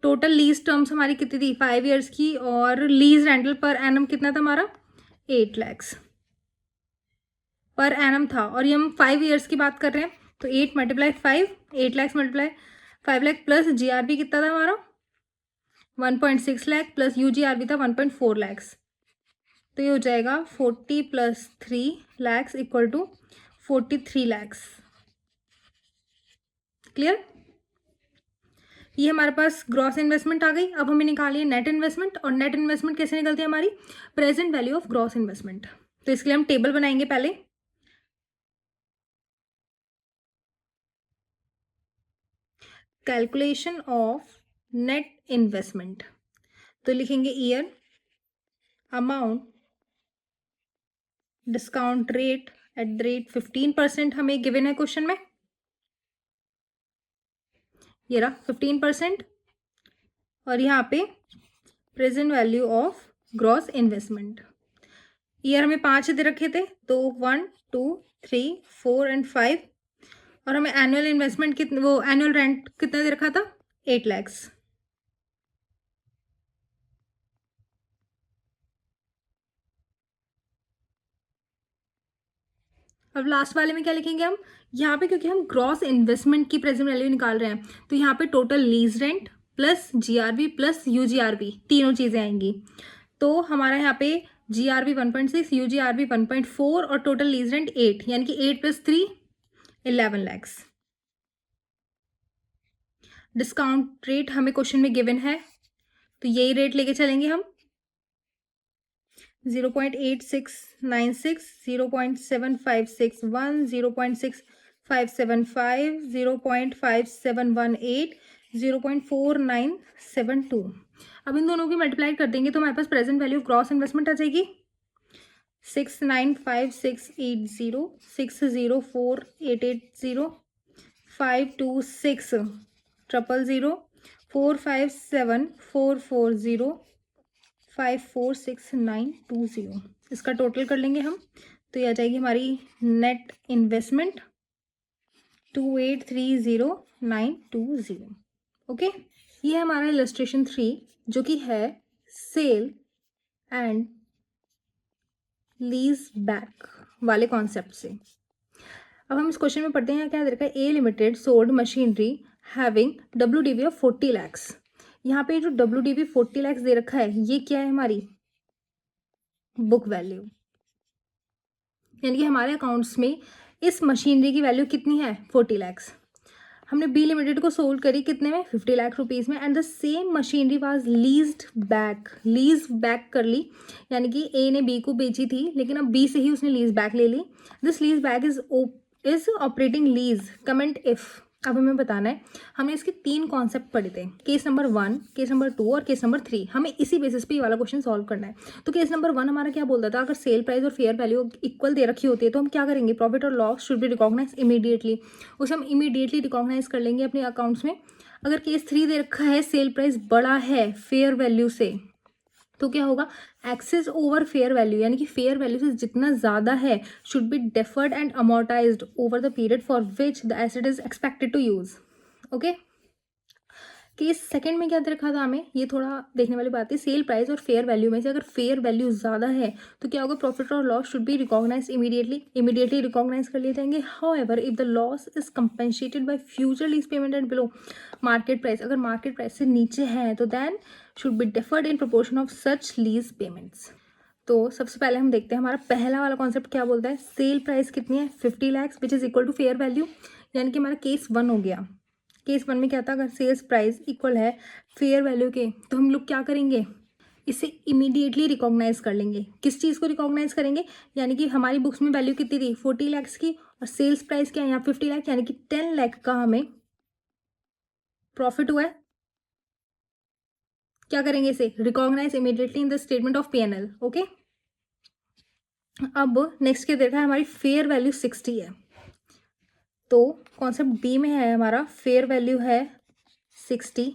Total lease terms हमारी कितनी थी 5 years की, और लीज रेंटल पर एनम कितना था हमारा 8 lakhs पर एनम था। और ये हम 5 years की बात कर रहे हैं, तो 8 × 5 8 lakhs × 5 lakh प्लस GRV कितना था हमारा 1.6 lakh प्लस UGRV था 1.4 lakhs। तो ये हो जाएगा 40 + 3 lakhs equal to 43 lakhs। Clear. ये हमारे पास ग्रॉस इन्वेस्टमेंट आ गई। अब हमें निकालिए नेट इन्वेस्टमेंट। और नेट इन्वेस्टमेंट कैसे निकलती है हमारी, present value of gross investment. तो इसके लिए हम टेबल बनाएंगे पहले। कैलकुलेशन ऑफ नेट इन्वेस्टमेंट, तो लिखेंगे ईयर, अमाउंट, डिस्काउंट रेट @ 15% हमें गिवन है क्वेश्चन में, ये रहा 15%। और यहाँ पे present value of gross investment. Year हमें 5 दे रखे थे, तो 1 2 3 4 and 5। और हमें एनुअल इन्वेस्टमेंट कितने, वो एनुअल रेंट कितना दे रखा था 8 lakhs। अब लास्ट वाले में क्या लिखेंगे हम, यहाँ पे क्योंकि हम ग्रॉस इन्वेस्टमेंट की प्रेजेंट वैल्यू निकाल रहे हैं, तो यहाँ पे total lease rent plus GRV plus UGRV तीनों चीज़ें आएंगी। तो हमारा यहाँ पे GRV 1.6, UGRV 1.4 और टोटल लीज रेंट 8, यानी कि 8 + 3 11 lakhs। डिस्काउंट रेट हमें क्वेश्चन में गिवन है, तो यही रेट लेके चलेंगे हम। 0.8696, 0.7561, 0.6575, 0.5718, 0.4972। अब इन दोनों की मल्टीप्लाई कर देंगे तो हमारे पास प्रेजेंट वैल्यू ग्रॉस इन्वेस्टमेंट आ जाएगी 695680, 604880, 526000, 457440, 546920। इसका टोटल कर लेंगे हम, तो ये आ जाएगी हमारी नेट इन्वेस्टमेंट 2830,920। ओके, ये है हमारा इलस्ट्रेशन 3 जो कि है सेल एंड लीज बैक वाले कॉन्सेप्ट से। अब हम इस क्वेश्चन में पढ़ते हैं क्या दे रखा है। A limited sold machinery having WDV of 40 lakhs। यहाँ पे जो WDV 40 lakhs दे रखा है ये क्या है, हमारी बुक वैल्यू, यानी कि हमारे अकाउंट्स में इस मशीनरी की वैल्यू कितनी है 40 lakhs। हमने बी लिमिटेड को सोल्ड करी कितने में 50 लाख रुपीज़ में, and the same machinery was leased back, lease back कर ली, यानी कि ए ने बी को बेची थी लेकिन अब बी से ही उसने लीज बैक ले ली। This lease back is operating lease comment if. अब हमें बताना है, हमने इसके 3 कॉन्सेप्ट पढ़े थे, केस नंबर 1, केस नंबर 2 और केस नंबर 3। हमें इसी बेसिस पे ये वाला क्वेश्चन सॉल्व करना है। तो केस नंबर 1 हमारा क्या बोलता था, अगर सेल प्राइस और फेयर वैल्यू इक्वल दे रखी होती है तो हम क्या करेंगे, प्रॉफिट और loss should be recognise immediately, उसे हम इमीडिएटली रिकॉग्नाइज कर लेंगे अपने अकाउंट्स में। अगर केस 3 दे रखा है, सेल प्राइस बड़ा है फेयर वैल्यू से, तो क्या होगा, एक्सेस ओवर फेयर वैल्यू, यानी कि फेयर वैल्यू से जितना ज़्यादा है should be deferred and amortised over the period for which the asset is expected to use. Okay, case second में क्या दे रखा था हमें, ये थोड़ा देखने वाली बात है। सेल प्राइस और फेयर वैल्यू में से अगर फेयर वैल्यू ज़्यादा है तो क्या होगा, प्रॉफिट और loss should be recognise immediately recognise कर लिए जाएंगे। However if the loss is compensated by future lease payment and below market price, अगर मार्केट प्राइस से नीचे है तो then should be deferred in proportion of such lease payments. तो सबसे पहले हम देखते हैं हमारा पहला वाला कॉन्सेप्ट क्या बोलता है। सेल प्राइस कितनी है 50 lakhs which is equal to fair value, यानी कि हमारा केस 1 हो गया। केस 1 में क्या था, अगर सेल्स प्राइस इक्वल है फेयर वैल्यू के तो हम लोग क्या करेंगे, इसे इमीडिएटली रिकॉग्नाइज कर लेंगे। किस चीज़ को रिकॉग्नाइज करेंगे, यानी कि हमारी बुक्स में वैल्यू कितनी थी 40 lakhs की और सेल्स प्राइस क्या है यहाँ 50 लाख, यानी कि 10 लाख का हमें प्रॉफिट हुआ है। क्या करेंगे, इसे recognise immediately in the statement of P&L। Okay, अब नेक्स्ट क्या देखा है, हमारी फेयर वैल्यू 60 है, तो कॉन्सेप्ट बी में है हमारा फेयर वैल्यू है 60,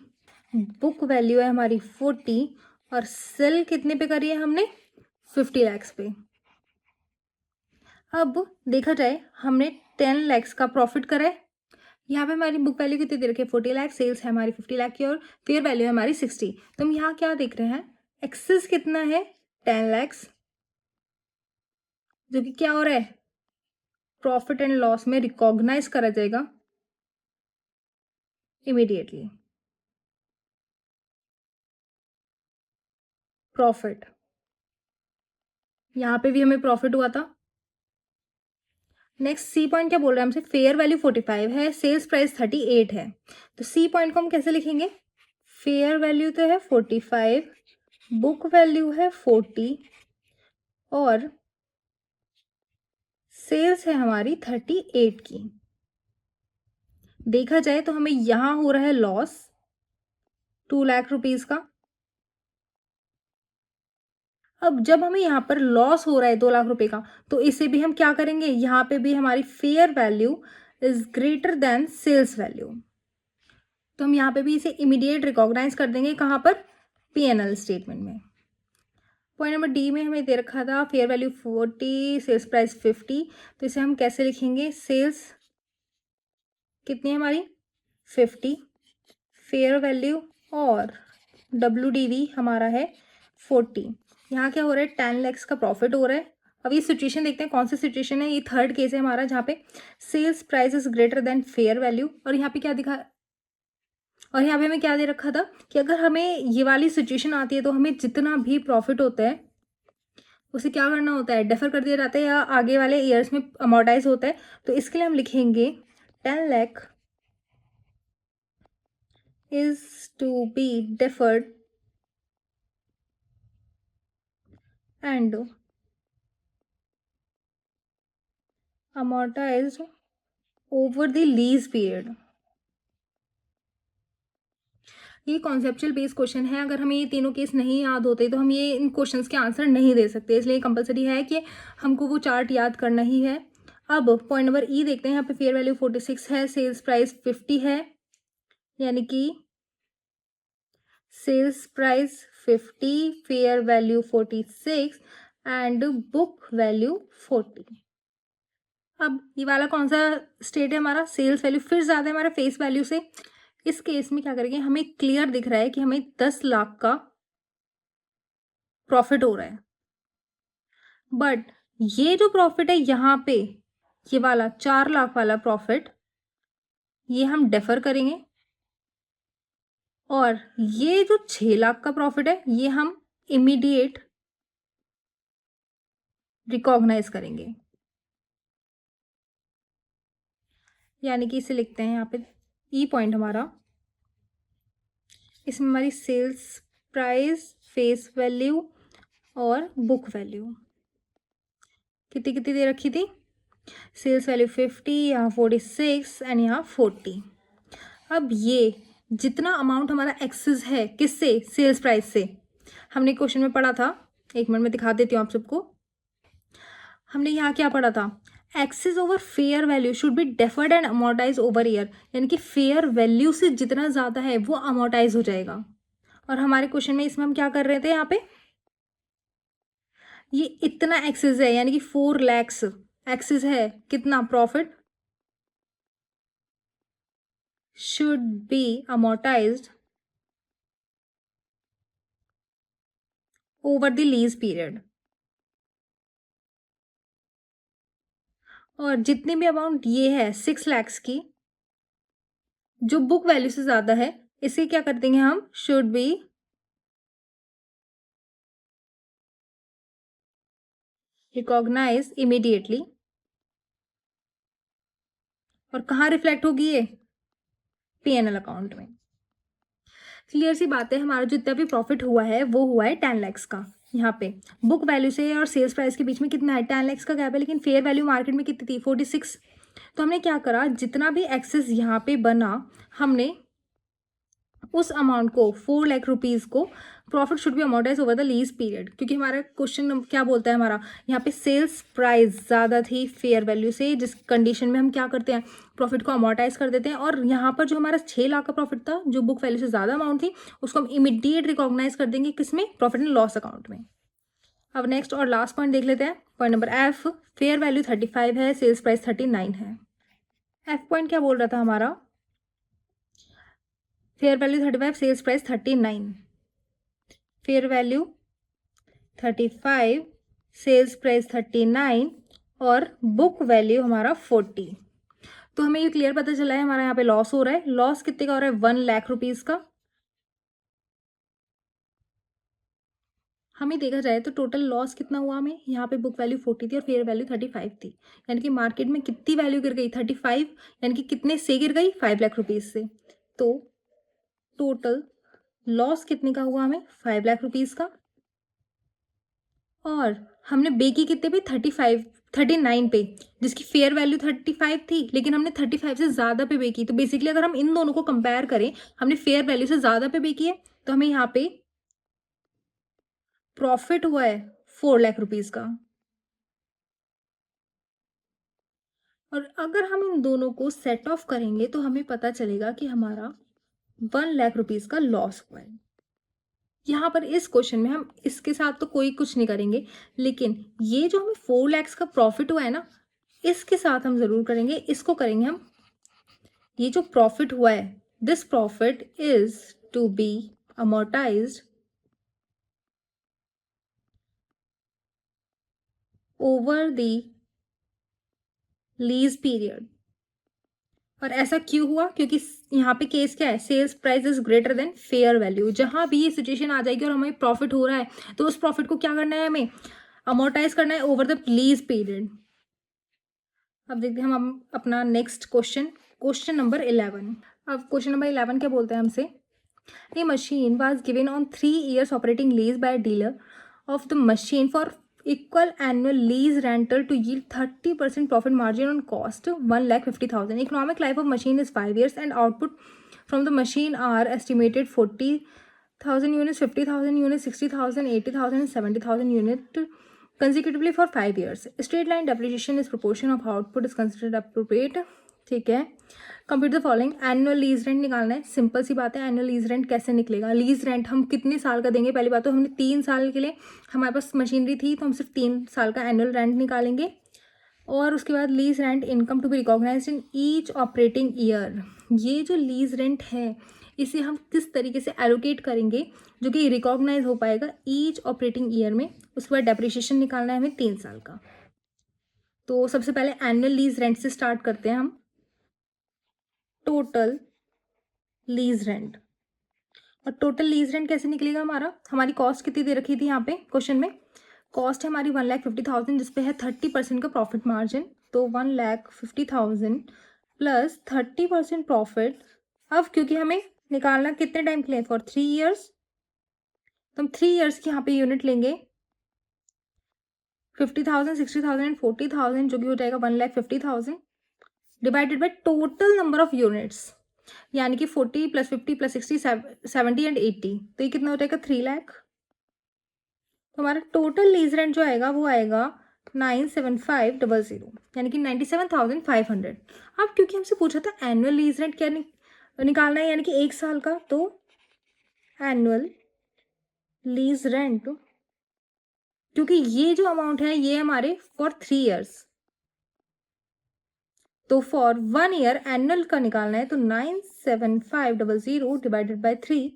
बुक वैल्यू है हमारी 40 और सेल कितने पे करी है हमने 50 lakhs पे। अब देखा जाए हमने 10 lakhs का प्रॉफिट करा है। यहाँ पे हमारी बुक वैल्यू कितनी दे रखी है 40 लाख, सेल्स है हमारी 50 लाख की और फेयर वैल्यू है हमारी 60। तो हम यहाँ क्या देख रहे हैं, एक्सेस कितना है 10 lakhs, जो कि क्या हो रहा है प्रॉफिट एंड लॉस में रिकॉग्नाइज करा जाएगा इमीडिएटली। प्रॉफिट, यहाँ पे भी हमें प्रॉफिट हुआ था। नेक्स्ट सी पॉइंट क्या बोल रहा है हमसे, फेयर वैल्यू 45 है, सेल्स प्राइस 38 है। तो सी पॉइंट को हम कैसे लिखेंगे, फेयर वैल्यू तो है 45, बुक वैल्यू है 40 और सेल्स है हमारी 38 की। देखा जाए तो हमें यहां हो रहा है लॉस 2 लाख रुपीज का। अब जब हमें यहाँ पर लॉस हो रहा है 2 लाख रुपए का, तो इसे भी हम क्या करेंगे, यहाँ पे भी हमारी fair value is greater than sales value, तो हम यहाँ पे भी इसे इमीडिएट रिकॉग्नाइज कर देंगे। कहाँ पर, P&L स्टेटमेंट में। पॉइंट नंबर डी में हमें दे रखा था फेयर वैल्यू 40, सेल्स प्राइस 50, तो इसे हम कैसे लिखेंगे, सेल्स कितनी है हमारी 50, फेयर वैल्यू और WDV हमारा है 40। यहाँ क्या हो रहा है 10 lakhs का प्रॉफिट हो रहा है। अब ये सिचुएशन देखते हैं कौन सी सिचुएशन है, ये थर्ड केस है हमारा जहाँ पे sales price is greater than fair value. और यहाँ पे क्या दिखा, और यहाँ पे हमें क्या दे रखा था कि अगर हमें ये वाली सिचुएशन आती है तो हमें जितना भी प्रॉफिट होता है उसे क्या करना होता है, डेफर कर दिया जाता है या आगे वाले ईयर्स में अमोर्टाइज होता है। तो इसके लिए हम लिखेंगे 10 lakh is to be deferred and amortized over the lease period। ये कॉन्सेप्चुअल बेस्ड क्वेश्चन है, अगर हमें ये तीनों केस नहीं याद होते तो हम ये इन क्वेश्चंस के आंसर नहीं दे सकते, इसलिए कंपलसरी है कि हमको वो चार्ट याद करना ही है। अब पॉइंट नंबर ई देखते हैं, यहाँ पे फेयर वैल्यू 46 है, सेल्स प्राइस 50 है, यानी कि sales price 50, fair value 46 and book value 40। अब ये वाला कौन सा स्टेट है हमारा, सेल्स वैल्यू फिर ज़्यादा है हमारा फेस वैल्यू से। इस केस में क्या करेंगे, हमें क्लियर दिख रहा है कि हमें 10 लाख का प्रॉफिट हो रहा है, बट ये जो प्रॉफिट है यहाँ पे, ये वाला 4 लाख वाला प्रॉफिट, ये हम डेफर करेंगे, और ये जो 6 लाख का प्रॉफिट है ये हम इमीडिएट रिकॉग्नाइज करेंगे। यानी कि इसे लिखते हैं यहाँ पे ई पॉइंट हमारा, इसमें हमारी सेल्स प्राइस, फेस वैल्यू और बुक वैल्यू कितनी कितनी दे रखी थी, सेल्स वैल्यू 50, यहाँ 46 एंड यहाँ 40। अब ये जितना अमाउंट हमारा एक्सेस है किससे, सेल्स प्राइस से, हमने क्वेश्चन में पढ़ा था, एक मिनट में दिखा देती हूँ आप सबको। हमने यहाँ क्या पढ़ा था, excess over fair value should be deferred and amortise over year, यानी कि फेयर वैल्यू से जितना ज़्यादा है वो अमोर्टाइज हो जाएगा। और हमारे क्वेश्चन में इसमें हम क्या कर रहे थे, यहाँ पे ये इतना एक्सेस है, यानी कि 4 लैक्स एक्सेस है, कितना profit should be amortized over the lease period। और जितनी भी अमाउंट ये है 6 लैक्स की, जो बुक वैल्यू से ज़्यादा है, इसे क्या कर देंगे हम, शुड बी रिकॉग्नाइज इमीडिएटली। और कहाँ रिफ्लेक्ट होगी ये, पीएनएल अकाउंट में। क्लियर सी बात है, हमारा जितना भी प्रॉफिट हुआ है वो हुआ है 10 लैक्स का। यहाँ पे बुक वैल्यू से और सेल्स प्राइस के बीच में कितना है, 10 लैक्स का गैप है, लेकिन फेयर वैल्यू मार्केट में कितनी थी, 46। तो हमने क्या करा, जितना भी एक्सेस यहाँ पे बना, हमने उस अमाउंट को 4 लाख रुपीज़ को profit should be amortise over the lease period, क्योंकि हमारा क्वेश्चन क्या बोलता है हमारा, यहाँ पे सेल्स प्राइस ज़्यादा थी फेयर वैल्यू से, जिस कंडीशन में हम क्या करते हैं, प्रॉफिट को अमोर्टाइज कर देते हैं। और यहाँ पर जो हमारा 6 लाख का प्रॉफिट था, जो बुक वैल्यू से ज़्यादा अमाउंट थी, उसको हम इमीडिएट रिकॉग्नाइज कर देंगे, किसमें, प्रॉफिट एंड लॉस अकाउंट में। अब नेक्स्ट और लास्ट पॉइंट देख लेते हैं, point number F, fair value 35 है, सेल्स प्राइस 39 है। एफ पॉइंट क्या बोल रहा था हमारा, fair value 35, sales price 39, fair value 35, sales price 39 और बुक वैल्यू हमारा 40। तो हमें ये क्लियर पता चला है हमारा यहाँ पे लॉस हो रहा है। लॉस कितने का हो रहा है, 1 लाख रुपीज़ का। हमें देखा जाए तो टोटल लॉस कितना हुआ, हमें यहाँ पे बुक वैल्यू 40 थी और फेयर वैल्यू 35 थी, यानी कि मार्केट में कितनी वैल्यू गिर गई, 35, यानी कि कितने से गिर गई, 5 लाख रुपीज़ से। तो टोटल लॉस कितने का हुआ हमें, 5 लाख रुपीज़ का। और हमने बेकी कितने पे, 39 पे, जिसकी फेयर वैल्यू 35 थी, लेकिन हमने 35 से ज़्यादा पे बेकी। तो बेसिकली अगर हम इन दोनों को कंपेयर करें, हमने फेयर वैल्यू से ज़्यादा पे बेकी है, तो हमें यहाँ पे प्रॉफिट हुआ है 4 लाख रुपीज़ का। और अगर हम इन दोनों को सेट ऑफ करेंगे तो हमें पता चलेगा कि हमारा 1 लाख रुपीज़ का लॉस हुआ है। यहाँ पर इस क्वेश्चन में हम इसके साथ तो कोई कुछ नहीं करेंगे, लेकिन ये जो हमें 4 लैक्स का प्रॉफिट हुआ है ना, इसके साथ हम ज़रूर करेंगे, इसको करेंगे हम। ये जो प्रॉफिट हुआ है, this profit is to be amortised over the lease period. और ऐसा क्यों हुआ, क्योंकि यहाँ पे केस क्या है, sales price is greater than fair value. जहाँ भी ये सिचुएशन आ जाएगी और हमें प्रॉफिट हो रहा है, तो उस प्रॉफिट को क्या करना है हमें, अमोर्टाइज करना है ओवर द लीज पीरियड। अब देखते हैं हम अपना नेक्स्ट क्वेश्चन नंबर 11। अब क्वेश्चन नंबर 11 क्या बोलते हैं हमसे, A machine was given on 3 years operating lease by a dealer of the machine for equal annual lease rental to yield 30% profit margin on cost 1,50,000. Economic life of machine is 5 years and output from the machine are estimated 40,000 units, 50,000 units, 60,000, 80,000 and 70,000 units consecutively for 5 years. Straight line depreciation is proportion of output is considered appropriate. ठीक है, compute the following. Annual lease rent निकालना है, simple सी बात है। Annual lease rent कैसे निकलेगा, lease rent हम कितने साल का देंगे, पहली बात तो हमने 3 साल के लिए हमारे पास मशीनरी थी तो हम सिर्फ 3 साल का एनुअल रेंट निकालेंगे। और उसके बाद lease rent income to be recognise in each operating year. ये जो लीज रेंट है इसे हम किस तरीके से एलोकेट करेंगे जो कि रिकॉग्नाइज हो पाएगा ईच ऑपरेटिंग ईयर में। उसके बाद डेप्रिसिएशन निकालना है हमें 3 साल का। तो सबसे पहले एनुअल लीज रेंट से स्टार्ट करते हैं हम। टोटल लीज रेंट, और टोटल लीज रेंट कैसे निकलेगा हमारा, हमारी कॉस्ट कितनी दे रखी थी यहाँ पे क्वेश्चन में, कॉस्ट है हमारी 1,50,000 जिसपे है 30% का प्रॉफिट मार्जिन। तो 1,50,000 प्लस 30% प्रॉफिट। अब क्योंकि हमें निकालना कितने टाइम के लिए, फॉर 3 ईयर्स, तो हम 3 ईयर्स की यहाँ पे यूनिट लेंगे 50,000, 60,000 एंड 40,000 जो कि हो जाएगा 1,50,000 divided by total number of units, यानी कि 40 प्लस 50 प्लस 60 70 एंड 80, तो ये कितना हो जाएगा 3 लाख। तो हमारा टोटल लीज रेंट जो आएगा वो आएगा 97500, यानी कि 97,500। अब क्योंकि हमसे पूछा था एनुअल लीज रेंट क्या निकालना है, यानी कि 1 साल का, तो एनुअल लीज रेंट, क्योंकि ये जो अमाउंट है ये हमारे फॉर 3 ईयर्स, तो फॉर 1 ईयर एनुअल का निकालना है, तो 97500 डिवाइडेड बाय 3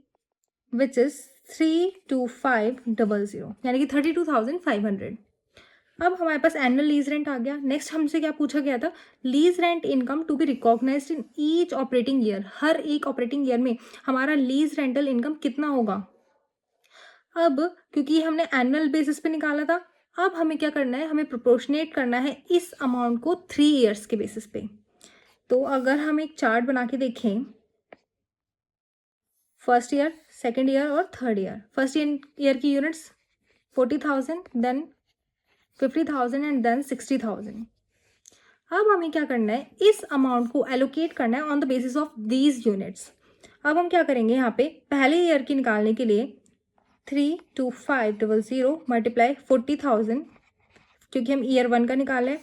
विच इज 32500, यानी कि 32,500। अब हमारे पास एनुअल लीज रेंट आ गया। नेक्स्ट हमसे क्या पूछा गया था, lease rent income to be recognised in each operating year. हर एक ऑपरेटिंग ईयर में हमारा लीज रेंटल इनकम कितना होगा। अब क्योंकि हमने एनुअल बेसिस पे निकाला था, अब हमें क्या करना है, हमें प्रोपोर्शनेट करना है इस अमाउंट को 3 ईयर्स के बेसिस पे। तो अगर हम एक चार्ट बना के देखें, फर्स्ट ईयर, सेकेंड ईयर और थर्ड ईयर। फर्स्ट ईयर की यूनिट्स 40,000, देन 50,000 एंड देन 60,000। अब हमें क्या करना है, इस अमाउंट को एलोकेट करना है on the basis of these units. अब हम क्या करेंगे, यहाँ पे पहले ईयर की निकालने के लिए 32500 मल्टीप्लाई 40,000, क्योंकि हम ईयर 1 का निकाला है।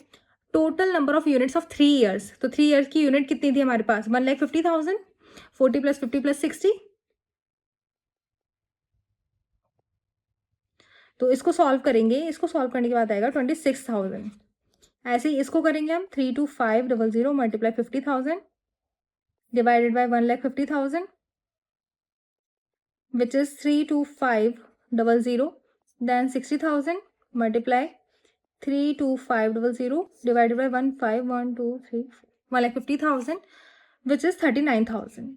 Total number of units of 3 years, तो 3 ईयर्स की यूनिट कितनी थी हमारे पास, 1,50,000, 40 प्लस 50 प्लस 60। तो इसको सॉल्व करेंगे, इसको सॉल्व करने के बाद आएगा 26,000। ऐसे ही इसको करेंगे हम, 32500 multiply 50,000 divided by 1,50,000 which is 32500, then 60,000 multiply 32500 divided by 1,50,000 which is 39,000।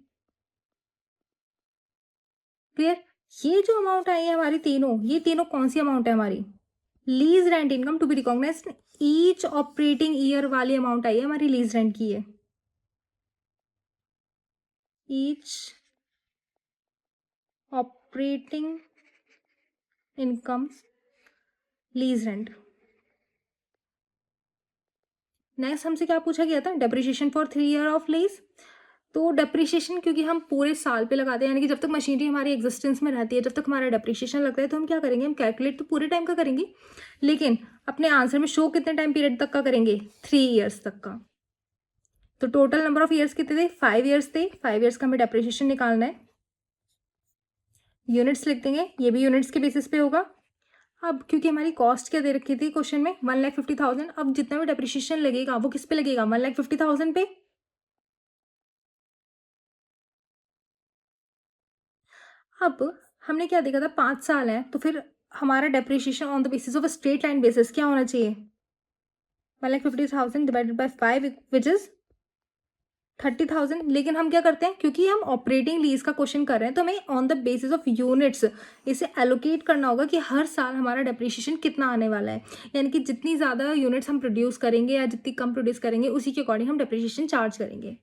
Clear. ये जो अमाउंट आई है हमारी तीनों, ये तीनों कौन सी अमाउंट है हमारी, lease rent income to be recognised each operating year वाली अमाउंट आई है हमारी लीज रेंट की है। Each operating income lease rent. Next हमसे क्या पूछा गया था, depreciation for 3 year of lease. तो डेप्रिसिएशन क्योंकि हम पूरे साल पे लगाते हैं, यानी कि जब तक मशीनरी हमारी एग्जिस्टेंस में रहती है, जब तक हमारा डेप्रिसिएशन लगता है, तो हम क्या करेंगे, हम कैलकुलेट तो पूरे टाइम का करेंगे, लेकिन अपने आंसर में शो कितने टाइम पीरियड तक का करेंगे, 3 ईयर्स तक का। तो टोटल नंबर ऑफ ईयर्स कितने थे, 5 ईयर्स थे। 5 ईयर्स का हमें डेप्रिसिएशन निकालना है। यूनिट्स लिख देंगे, ये भी यूनिट्स के बेसिस पे होगा। अब क्योंकि हमारी कॉस्ट क्या दे रखी थी क्वेश्चन में, 1,50,000, अब जितना भी डेप्रिसिएशन लगेगा वो किस पे लगेगा, 1,50,000 पे। अब हमने क्या देखा था, 5 साल है, तो फिर हमारा depreciation on the basis of straight line basis क्या होना चाहिए, 1,50,000 डिवाइडेड बाय 5 विच इज 30,000, लेकिन हम क्या करते हैं, क्योंकि हम ऑपरेटिंग लीज का क्वेश्चन कर रहे हैं तो हमें on the basis of units इसे एलोकेट करना होगा कि हर साल हमारा डेप्रिसिएशन कितना आने वाला है, यानी कि जितनी ज़्यादा यूनिट्स हम प्रोड्यूस करेंगे या जितनी कम प्रोड्यूस करेंगे उसी के अकॉर्डिंग हम डेप्रिसिएशन चार्ज करेंगे।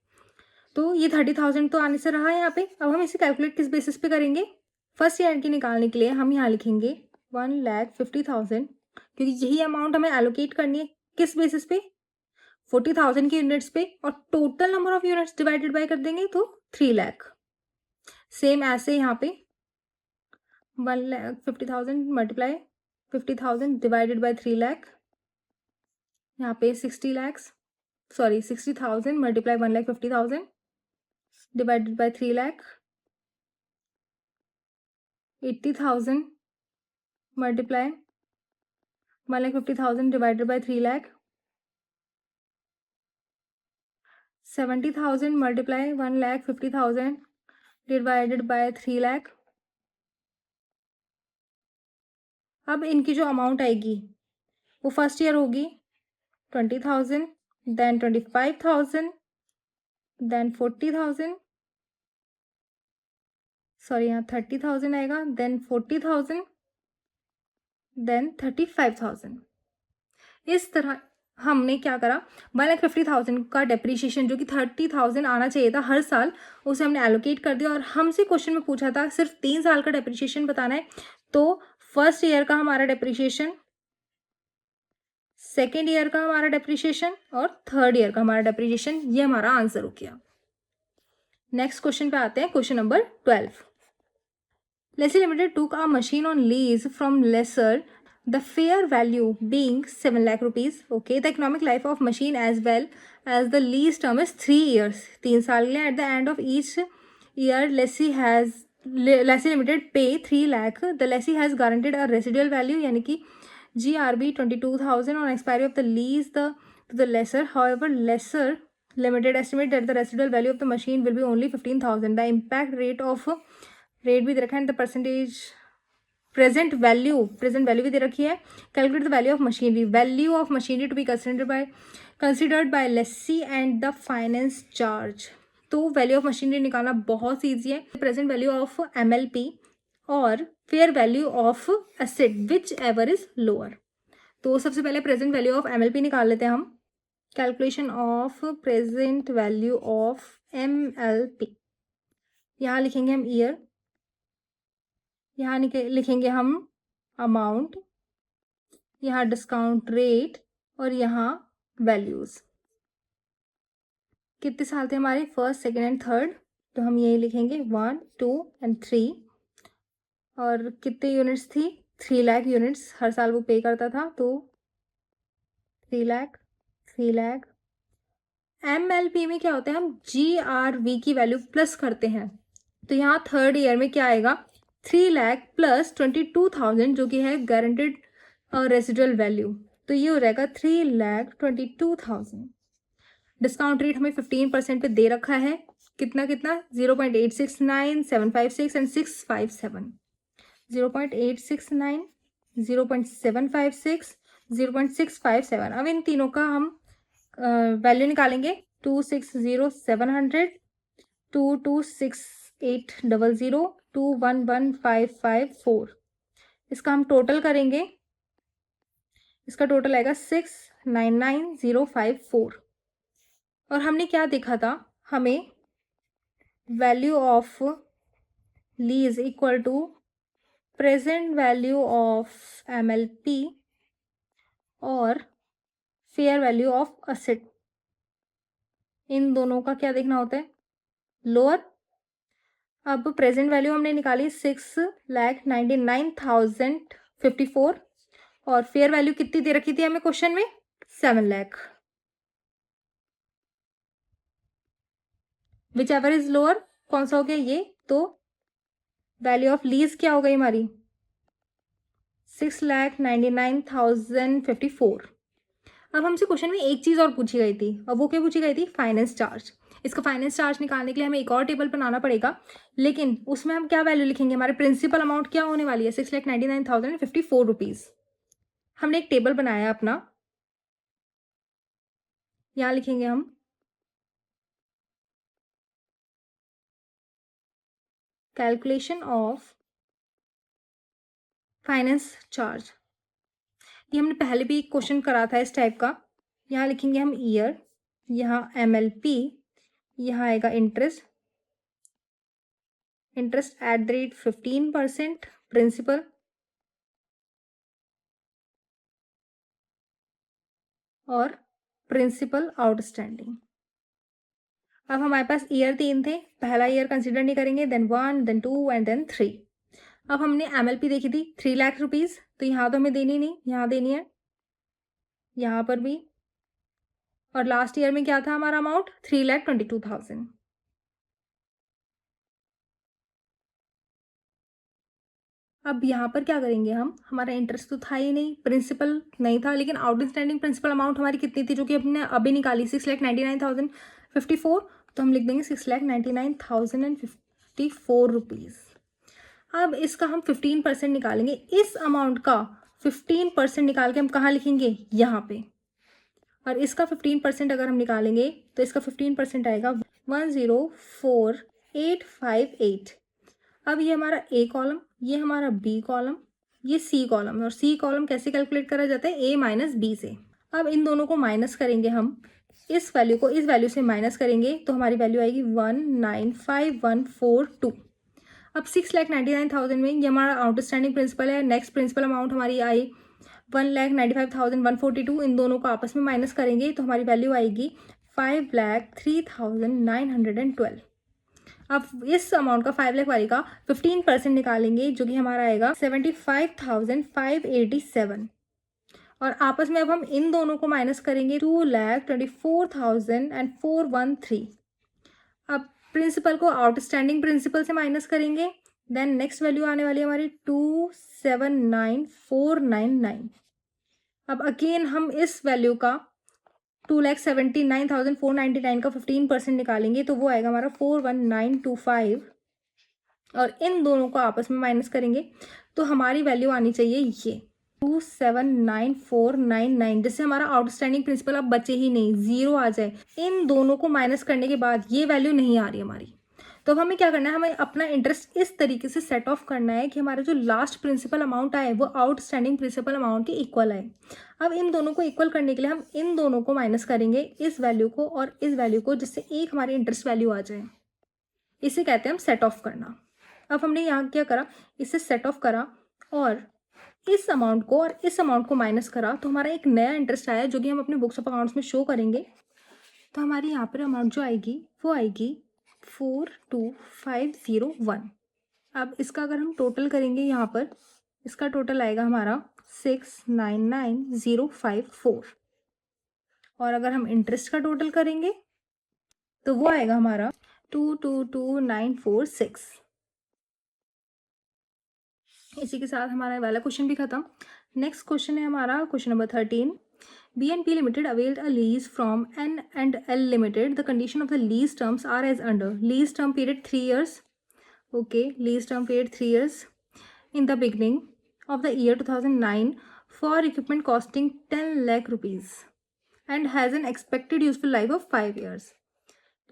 तो ये 30,000 तो आने से रहा है यहाँ पे। अब हम इसे कैलकुलेट किस बेसिस पे करेंगे, फर्स्ट ईयर की निकालने के लिए हम यहाँ लिखेंगे 1,50,000, क्योंकि यही अमाउंट हमें एलोकेट करनी है किस बेसिस पे, 40,000 की यूनिट्स पे, और total number of units divided by कर देंगे तो 3 लाख। सेम ऐसे यहाँ पे 1,50,000 मल्टीप्लाई 50,000 डिवाइडेड बाय 3 लाख, यहाँ पे 60,000 multiply 1,50,000 divided by 3 lakh, 80,000 multiply 1,50,000 divided by 3 lakh, 70,000 multiply 1,50,000 divided by 3 lakh. अब इनकी जो अमाउंट आएगी वो फर्स्ट ईयर होगी 20,000, देन 25,000, देन 40,000, सॉरी यहाँ 30,000 आएगा, देन 40,000, देन 35,000। इस तरह हमने क्या करा, 1,50,000 का डेप्रीशिएशन जो कि 30,000 आना चाहिए था हर साल, उसे हमने एलोकेट कर दिया। और हमसे क्वेश्चन में पूछा था सिर्फ 3 साल का डेप्रीशिएशन बताना है, तो फर्स्ट ईयर का हमारा डेप्रीशिएशन, सेकेंड ईयर का हमारा डेप्रीशिएशन और थर्ड ईयर का हमारा डेप्रीशिएशन, ये हमारा आंसर हो गया। नेक्स्ट क्वेश्चन पे आते हैं, question number 12। Lessee Limited took a machine on lease from lessor, the fair value being 7 lakh rupees. Okay, the economic life of machine as well as the lease term is 3 years. 3 साल के लिए। At the end of each year, Lessee Limited pay 3 lakh. The lessee has guaranteed a residual value, यानी कि GRB 22,000 on expiry of the lease to the lessor. However, Lessor Limited estimate that the residual value of the machine will be only 15,000. The impact rate भी दे रखा है, the percentage present value भी दे रखी है। Calculate the value of machinery to be considered by lessee and the finance charge. तो value of machinery निकालना बहुत ईजी है। प्रेजेंट वैल्यू ऑफ MLP और fair value of asset whichever is lower. तो सबसे पहले प्रेजेंट वैल्यू ऑफ MLP निकाल लेते हैं हम। Calculation of present value of MLP, यहाँ लिखेंगे हम ईयर, यहाँ लिखेंगे हम अमाउंट, यहाँ डिस्काउंट रेट और यहाँ वैल्यूज। कितने साल थे हमारे, फर्स्ट, सेकेंड एंड थर्ड, तो हम यही लिखेंगे 1, 2 एंड 3। और कितने यूनिट्स थी, 3 लाख यूनिट्स हर साल वो पे करता था, तो 3 लाख। MLP में क्या होता है, हम GRV की वैल्यू प्लस करते हैं, तो यहाँ थर्ड ईयर में क्या आएगा, 3 लाख प्लस 22,000 जो कि है गारंटेड रेसिडुअल वैल्यू, तो ये हो जाएगा 3,22,000। डिस्काउंट रेट हमें 15% पे दे रखा है, कितना 0.869, 756 एंड 657। 0.869, 0.756, 0.657। अब इन तीनों का हम वैल्यू निकालेंगे, 260,700, 226,800, 211,554। इसका हम टोटल करेंगे, इसका टोटल आएगा 699,054। और हमने क्या देखा था, हमें value of lease equal to present value of MLP और फेयर वैल्यू ऑफ असेट, इन दोनों का क्या देखना होता है, लोअर। अब प्रेजेंट वैल्यू हमने निकाली 6,99,054 और फेयर वैल्यू कितनी दे रखी थी हमें क्वेश्चन में, 7 lakh. Which ever is lower, कौन सा हो गया ये, तो वैल्यू ऑफ लीज क्या हो गई हमारी, 6,99,054। अब हमसे क्वेश्चन में एक चीज और पूछी गई थी, अब वो क्या पूछी गई थी, फाइनेंस चार्ज। इसका फाइनेंस चार्ज निकालने के लिए हमें एक और टेबल बनाना पड़ेगा, लेकिन उसमें हम क्या वैल्यू लिखेंगे, हमारे प्रिंसिपल अमाउंट क्या होने वाली है, 6,99,054 रुपीज। हमने एक टेबल बनाया अपना, यहाँ लिखेंगे हम कैलकुलेशन ऑफ फाइनेंस चार्ज। ये हमने पहले भी एक क्वेश्चन करा था इस टाइप का। यहाँ लिखेंगे हम ईयर, यहाँ MLP, यहाँ आएगा interest at the rate 15% principal और प्रिंसिपल आउटस्टैंडिंग। अब हमारे पास ईयर 3 थे, पहला ईयर कंसिडर नहीं करेंगे, देन 1, देन 2 एंड देन 3। अब हमने MLP देखी थी 3 लाख रुपीज़, तो यहाँ तो हमें देनी नहीं, यहाँ देनी है, यहाँ पर भी। और लास्ट ईयर में क्या था हमारा अमाउंट? 3,22,000। अब यहाँ पर क्या करेंगे हम? हमारा इंटरेस्ट तो था ही नहीं, प्रिंसिपल नहीं था, लेकिन आउटस्टैंडिंग प्रिंसिपल अमाउंट हमारी कितनी थी जो कि हमने अभी निकाली? 6,99,054। तो हम लिख देंगे 6,99,054 रुपीज़। अब इसका हम 15% निकालेंगे। इस अमाउंट का 15% निकाल के हम कहाँ लिखेंगे? यहाँ पे। और इसका 15% अगर हम निकालेंगे तो इसका 15% आएगा 104,858। अब ये हमारा A कॉलम, ये हमारा B कॉलम, ये C कॉलम। और C कॉलम कैसे कैलकुलेट करा जाता है? A माइनस B से। अब इन दोनों को माइनस करेंगे हम, इस वैल्यू को इस वैल्यू से माइनस करेंगे तो हमारी वैल्यू आएगी 195,142। अब 6,99,000 में ये हमारा आउटस्टैंडिंग प्रिंसिपल है। नेक्स्ट प्रिंसिपल अमाउंट हमारी आई 1,95,142। इन दोनों को आपस में माइनस करेंगे तो हमारी वैल्यू आएगी 5,03,912। अब इस अमाउंट का 5 लाख वाली का 15% निकालेंगे जो कि हमारा आएगा 75,587। और आपस में अब हम इन दोनों को माइनस करेंगे 2,24,413। अब प्रिंसिपल को आउटस्टैंडिंग प्रिंसिपल से माइनस करेंगे, देन नेक्स्ट वैल्यू आने वाली है हमारी 2,79,499। अब अगेन हम इस वैल्यू का 2,79,499 का 15% निकालेंगे तो वो आएगा हमारा 4,1925। और इन दोनों को आपस में माइनस करेंगे तो हमारी वैल्यू आनी चाहिए ये 2,79,499, जिससे हमारा आउटस्टैंडिंग प्रिंसिपल अब बचे ही नहीं, जीरो आ जाए। इन दोनों को माइनस करने के बाद ये वैल्यू नहीं आ रही हमारी, तो हमें क्या करना है? हमें अपना इंटरेस्ट इस तरीके से सेट ऑफ करना है कि हमारा जो लास्ट प्रिंसिपल अमाउंट आए वो आउटस्टैंडिंग प्रिंसिपल अमाउंट के इक्वल आए। अब इन दोनों को इक्वल करने के लिए हम इन दोनों को माइनस करेंगे, इस वैल्यू को और इस वैल्यू को, जिससे एक हमारी इंटरेस्ट वैल्यू आ जाए। इसे कहते हैं हम सेट ऑफ करना। अब हमने यहाँ क्या करा? इसे सेट ऑफ करा और इस अमाउंट को और इस अमाउंट को माइनस करा तो हमारा एक नया इंटरेस्ट आया जो कि हम अपने बुक्स ऑफ अकाउंट्स में शो करेंगे। तो हमारी यहाँ पर अमाउंट जो आएगी वो आएगी 42,501। अब इसका अगर हम टोटल करेंगे यहाँ पर, इसका टोटल आएगा हमारा 699,054। और अगर हम इंटरेस्ट का टोटल करेंगे तो वो आएगा हमारा 222,946। इसी के साथ हमारा वाला क्वेश्चन भी खत्म। नेक्स्ट क्वेश्चन है हमारा question number 13। BNP Limited availed a lease from N&L Limited. The condition of the lease terms are as under. Lease term period 3 years. Okay, lease term period 3 years. In the beginning of the year 2009 for equipment costing 10 lakh rupees and has an expected useful life of 5 years.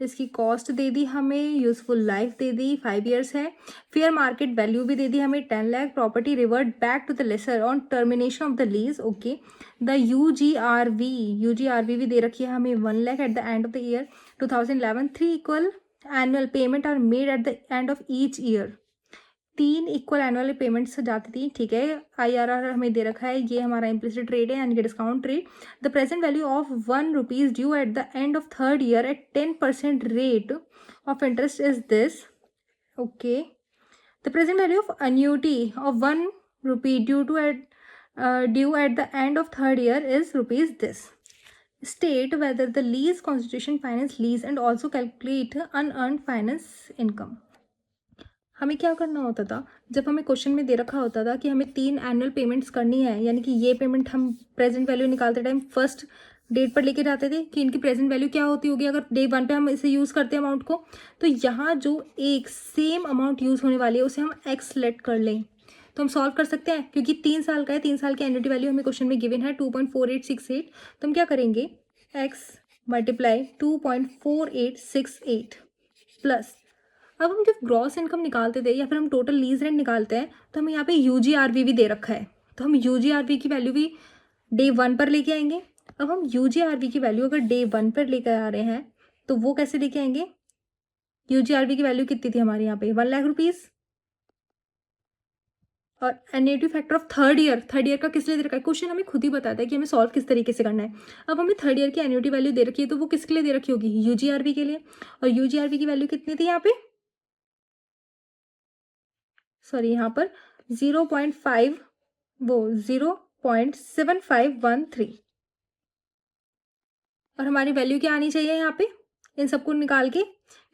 इसकी cost दे दी हमें, useful life दे दी 5 years है, fair market value भी दे दी हमें 10 lakh, property revert back to the lessor on termination of the lease. Okay, the UGRV भी दे रखी है हमें 1 lakh at the end of the year 2011। 3 equal annual payment are made at the end of each year. 3 equal annual payments जाती थी, ठीक है। IRR हमें दे रखा है, ये हमारा इम्प्लिसिट रेट है यानी कि discount rate. The present value of 1 rupees due at the end of third year at 10% rate of interest is this. Okay, the present value of annuity of 1 rupee due at the end of third year is rupees this. State whether the lease constitution finance lease and also calculate unearned finance income. हमें क्या करना होता था? जब हमें question में दे रखा होता था कि हमें 3 एनुअल पेमेंट्स करनी है, यानी कि ये पेमेंट हम प्रेजेंट वैल्यू निकालते टाइम फर्स्ट डेट पर लेके जाते थे कि इनकी प्रेजेंट वैल्यू क्या होती होगी अगर डे 1 पे हम इसे यूज़ करते हैं अमाउंट को। तो यहाँ जो एक सेम अमाउंट यूज़ होने वाली है उसे हम एक्स सेलेक्ट कर लें तो हम सॉल्व कर सकते हैं, क्योंकि 3 साल का है, 3 साल की एन्युटी वैल्यू हमें क्वेश्चन में गिवन है 2.4868। तो हम क्या करेंगे? एक्स मल्टीप्लाई 2.4868 प्लस अब हम जब ग्रॉस इनकम निकालते थे या फिर हम टोटल लीज रेंट निकालते हैं तो हमें यहाँ पे यूजीआरवी भी दे रखा है, तो हम यूजीआरवी की वैल्यू भी डे 1 पर लेके आएंगे। अब हम यूजीआरवी की वैल्यू अगर डे 1 पर लेकर आ रहे हैं तो वो कैसे लेके आएंगे? यूजीआरवी की वैल्यू कितनी थी हमारे यहाँ पे? 1,00,000 रुपीज़। और annuity factor of third year का किस लिए दे रखा है? क्वेश्चन हमें खुद ही बताता है कि हमें सॉल्व किस तरीके से करना है। अब हमें थर्ड ईयर की एन्युटी वैल्यू दे रखी है तो वो किसके लिए दे रखी होगी? यूजीआरवी के लिए। और यूजीआरवी की वैल्यू कितनी थी यहाँ पे? सॉरी, यहाँ पर 0.7513 और हमारी वैल्यू क्या आनी चाहिए यहाँ पे इन सबको निकाल के?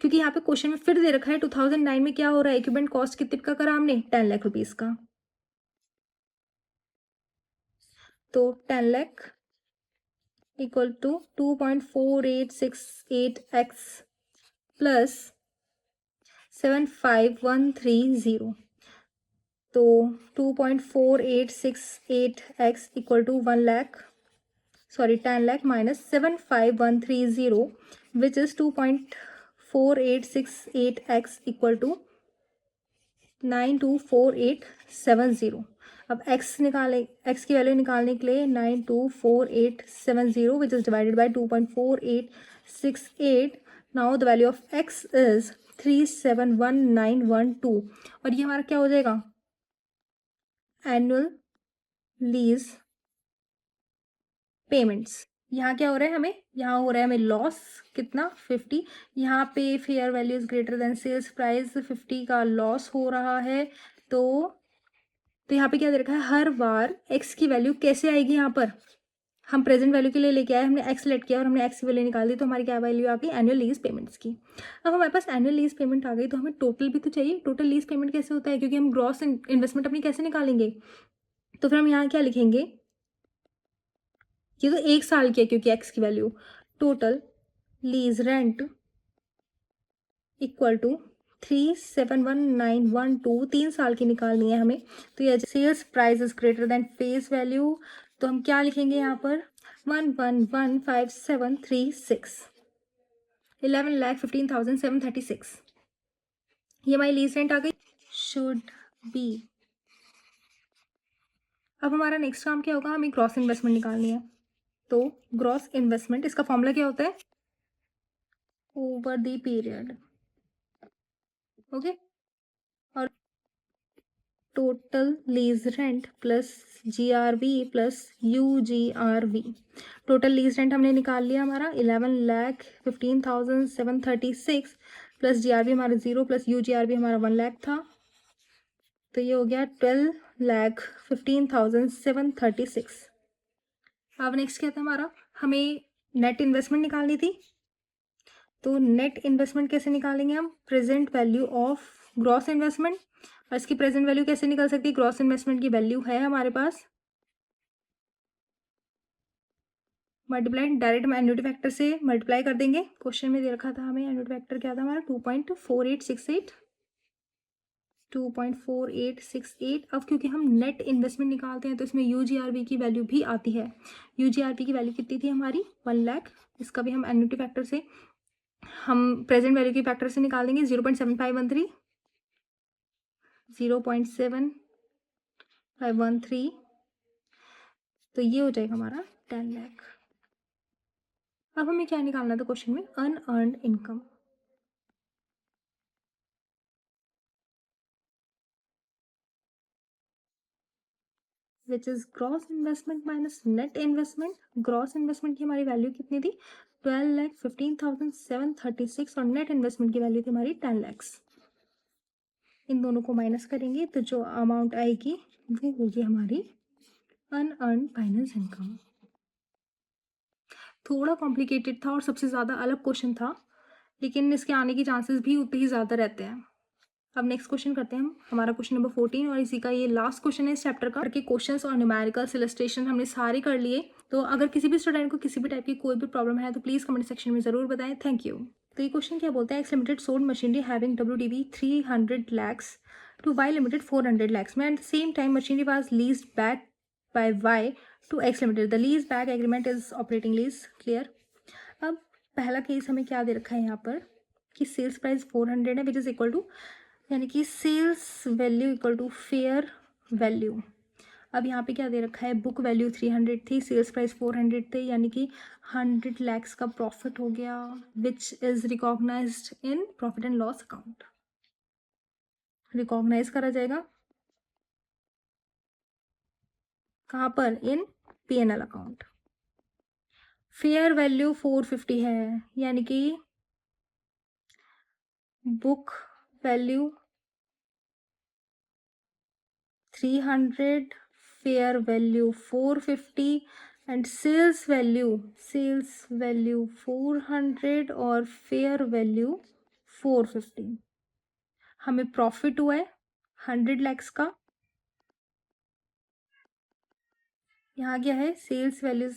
क्योंकि यहाँ पे क्वेश्चन में फिर दे रखा है 2009 में क्या हो रहा है, इक्विपमेंट कॉस्ट कितने का करा हमने? 10 लाख रुपीज़ का। तो 10 lakh equal to 2.4868x plus 75130, तो 2.4868x equal to 1 lakh, sorry 10 lakh minus 75130 which is 2.4868x equal to 924870। अब x निकाले, x की वैल्यू निकालने के लिए 924870 which is divided by 2.4868। Now the value of x is 371912 और ये हमारा क्या हो जाएगा? Annual lease payments. यहाँ क्या हो रहा है हमें? यहाँ हो रहा है हमें लॉस कितना? 50। यहाँ पे fair value is greater than sales price, 50 का लॉस हो रहा है। तो यहाँ पे क्या दे रखा है? हर बार x की वैल्यू कैसे आएगी? यहाँ पर हम प्रेजेंट वैल्यू के लिए लेके आए, हमने x लेट किया और हमने x की वैल्यू निकाल दी, तो हमारी क्या वैल्यू आ गई? एनुअल लीज पेमेंट्स की। अब हमारे पास एनुअल लीज पेमेंट आ गई तो हमें टोटल भी तो चाहिए। टोटल लीज पेमेंट कैसे होता है? क्योंकि हम ग्रॉस इन्वेस्टमेंट अपनी कैसे निकालेंगे? तो फिर हम यहाँ क्या लिखेंगे? ये तो 1 साल की है क्योंकि x की वैल्यू। Total lease rent equal to 371912, 3 साल की निकालनी है हमें। तो ये sales price is greater than face value, तो हम क्या लिखेंगे यहाँ पर? 1115736, 11,15,736। ये हमारी लीज रेंट आ गई। Should be. अब हमारा नेक्स्ट काम क्या होगा? हमें ग्रॉस इन्वेस्टमेंट निकालनी है। तो ग्रॉस इन्वेस्टमेंट, इसका फॉर्मूला क्या होता है? Over the period. ओके। और total lease rent plus GRV plus UGRV। Total lease rent हमने निकाल लिया हमारा 11,15,736 प्लस GRV हमारा 0 प्लस UGRV हमारा 1 लाख था, तो ये हो गया 12,15,736। अब नेक्स्ट क्या था हमारा? हमें नेट इन्वेस्टमेंट निकालनी थी। तो नेट इन्वेस्टमेंट कैसे निकालेंगे हम? Present value of gross investment. और इसकी प्रेजेंट वैल्यू कैसे निकल सकती है? ग्रॉस इन्वेस्टमेंट की वैल्यू है हमारे पास, मल्टीप्लाई डायरेक्ट हम एन्युटी फैक्टर से मल्टीप्लाई कर देंगे। क्वेश्चन में दे रखा था हमें एन्युटी फैक्टर क्या था हमारा? 2.4868, 2.4868। अब क्योंकि हम नेट इन्वेस्टमेंट निकालते हैं तो इसमें UGRV की वैल्यू भी आती है। UGRV की वैल्यू कितनी थी हमारी? 1 लाख। इसका भी हम एन्युटी फैक्टर से, हम प्रेजेंट वैल्यू की फैक्टर से निकाल देंगे। 0.7513, 0.7513, तो ये हो जाएगा हमारा 10 लाख। अब हमें क्या निकालना था क्वेश्चन में? Unearned income. Which is gross investment minus net investment. Gross investment की हमारी वैल्यू कितनी थी? 12,15,736 और नेट इन्वेस्टमेंट की वैल्यू थी हमारी 10 लैक्स। इन दोनों को माइनस करेंगे तो जो अमाउंट आएगी वो होगी हमारी अनअर्न्ड फाइनेंस इनकम। थोड़ा कॉम्प्लिकेटेड था और सबसे ज़्यादा अलग क्वेश्चन था, लेकिन इसके आने के चांसेस भी उतने ही ज़्यादा रहते हैं। अब नेक्स्ट क्वेश्चन करते हैं हम, हमारा क्वेश्चन नंबर 14 और इसी का ये लास्ट क्वेश्चन है इस चैप्टर का। के क्वेश्चंस और न्यूमेरिकल्स इलस्ट्रेशन हमने सारे कर लिए। तो अगर किसी भी स्टूडेंट को किसी भी टाइप की कोई भी प्रॉब्लम है तो प्लीज़ कमेंट सेक्शन में ज़रूर बताएं। Thank you. तो ये क्वेश्चन क्या बोलता है? X limited sold machinery having WDV 300 lakhs to Y Limited 400 lakhs. At the same time, machinery was leased back by Y to X Limited. The lease back agreement is operating lease. Clear? अब पहला case हमें क्या दे रखा है यहाँ पर? कि सेल्स प्राइस 400 है विच इज़ इक्वल टू, यानी कि sales value equal to fair value. अब यहाँ पे क्या दे रखा है, बुक वैल्यू 300 थी, सेल्स प्राइस 400 थे, यानी कि 100 लैक्स का प्रॉफिट हो गया which is recognised in profit and loss account. Recognise करा जाएगा कहाँ पर, इन P&L अकाउंट। फेयर वैल्यू 450 है, यानी कि book value 300, fair value 450 and sales value 400 और फेयर वैल्यू 450। हमें प्रॉफिट हुआ है 100 लैक्स का। यहाँ क्या है, sales value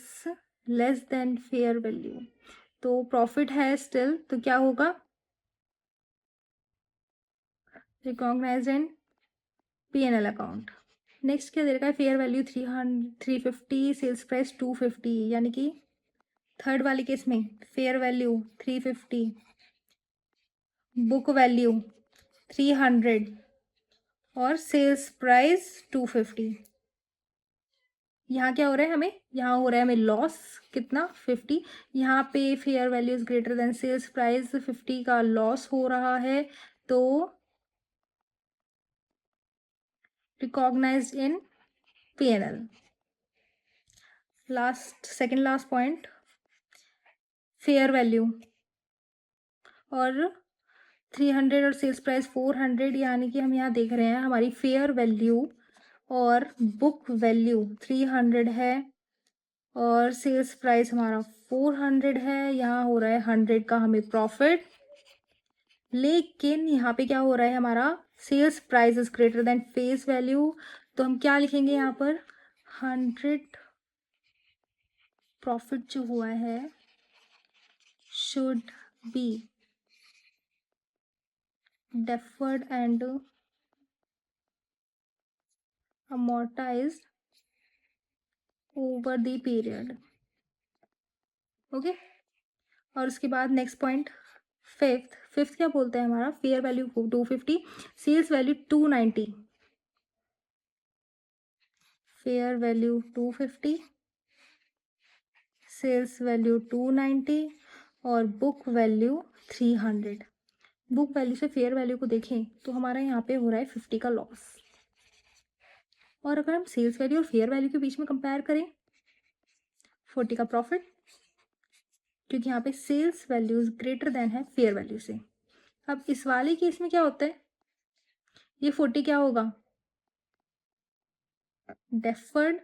less than fair value, तो प्रॉफिट है स्टिल, तो क्या होगा, रिकॉग्नाइज इन P&L अकाउंट। नेक्स्ट क्या दे रखा है, फेयर वैल्यू 350, सेल्स प्राइस 250, यानी कि थर्ड वाले केस में फेयर वैल्यू 350, बुक वैल्यू 300 और सेल्स प्राइस 250। यहाँ क्या हो रहा है हमें, यहाँ हो रहा है हमें लॉस कितना, 50। यहाँ पे fair value is greater than sales price, 50 का लॉस हो रहा है, तो recognised in P&L। Second last point, fair value और 300 और सेल्स प्राइस 400, यानी कि हम यहाँ देख रहे हैं हमारी फेयर वैल्यू और बुक वैल्यू 300 है और सेल्स प्राइस हमारा 400 है। यहाँ हो रहा है 100 का हमें प्रॉफिट, लेकिन यहाँ पे क्या हो रहा है, हमारा sales price is greater than face value, तो हम क्या लिखेंगे यहाँ पर, 100 प्रॉफिट जो हुआ है should B deferred and amortized over the period। Okay, और उसके बाद नेक्स्ट पॉइंट फिफ्थ क्या बोलते हैं, हमारा fair value 250, sales value 290, fair value 250, sales value 290 और बुक वैल्यू 300। बुक वैल्यू से फेयर वैल्यू को देखें तो हमारा यहाँ पे हो रहा है 50 का लॉस, और अगर हम सेल्स वैल्यू और फेयर वैल्यू के बीच में कंपेयर करें 40 का प्रॉफिट, क्योंकि यहाँ पे सेल्स वैल्यूज ग्रेटर देन है फेयर वैल्यू से। अब इस वाले केस में क्या होता है, ये 40 क्या होगा, deferred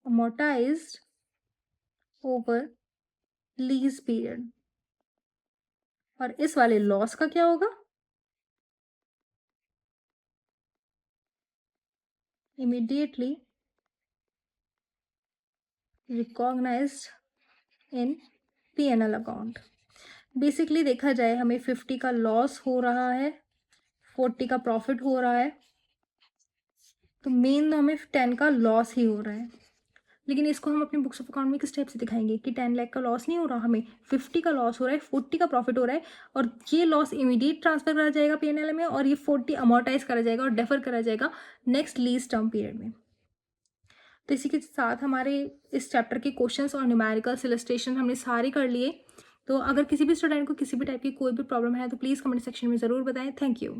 amortised over lease period, और इस वाले लॉस का क्या होगा, immediately recognised in P&L account. Basically देखा जाए हमें 50 का लॉस हो रहा है, 40 का प्रॉफिट हो रहा है, तो मेन हमें 10 का लॉस ही हो रहा है। लेकिन इसको हम अपने बुक्स ऑफ अकाउंट में किस टाइप से दिखाएंगे कि 10 लाख का लॉस नहीं हो रहा, हमें 50 का लॉस हो रहा है, 40 का प्रॉफिट हो रहा है, और ये लॉस इमीडिएट ट्रांसफर करा जाएगा P&L में, और ये 40 अमोर्टाइज करा जाएगा और डेफर करा जाएगा नेक्स्ट लीज टर्म पीरियड में। तो इसी के साथ हमारे इस चैप्टर के क्वेश्चंस और न्यूमेरिकल्स इलस्ट्रेशन हमने सारे कर लिए। तो अगर किसी भी स्टूडेंट को किसी भी टाइप की कोई भी प्रॉब्लम है तो प्लीज़ कमेंट सेक्शन में ज़रूर बताएं। Thank you.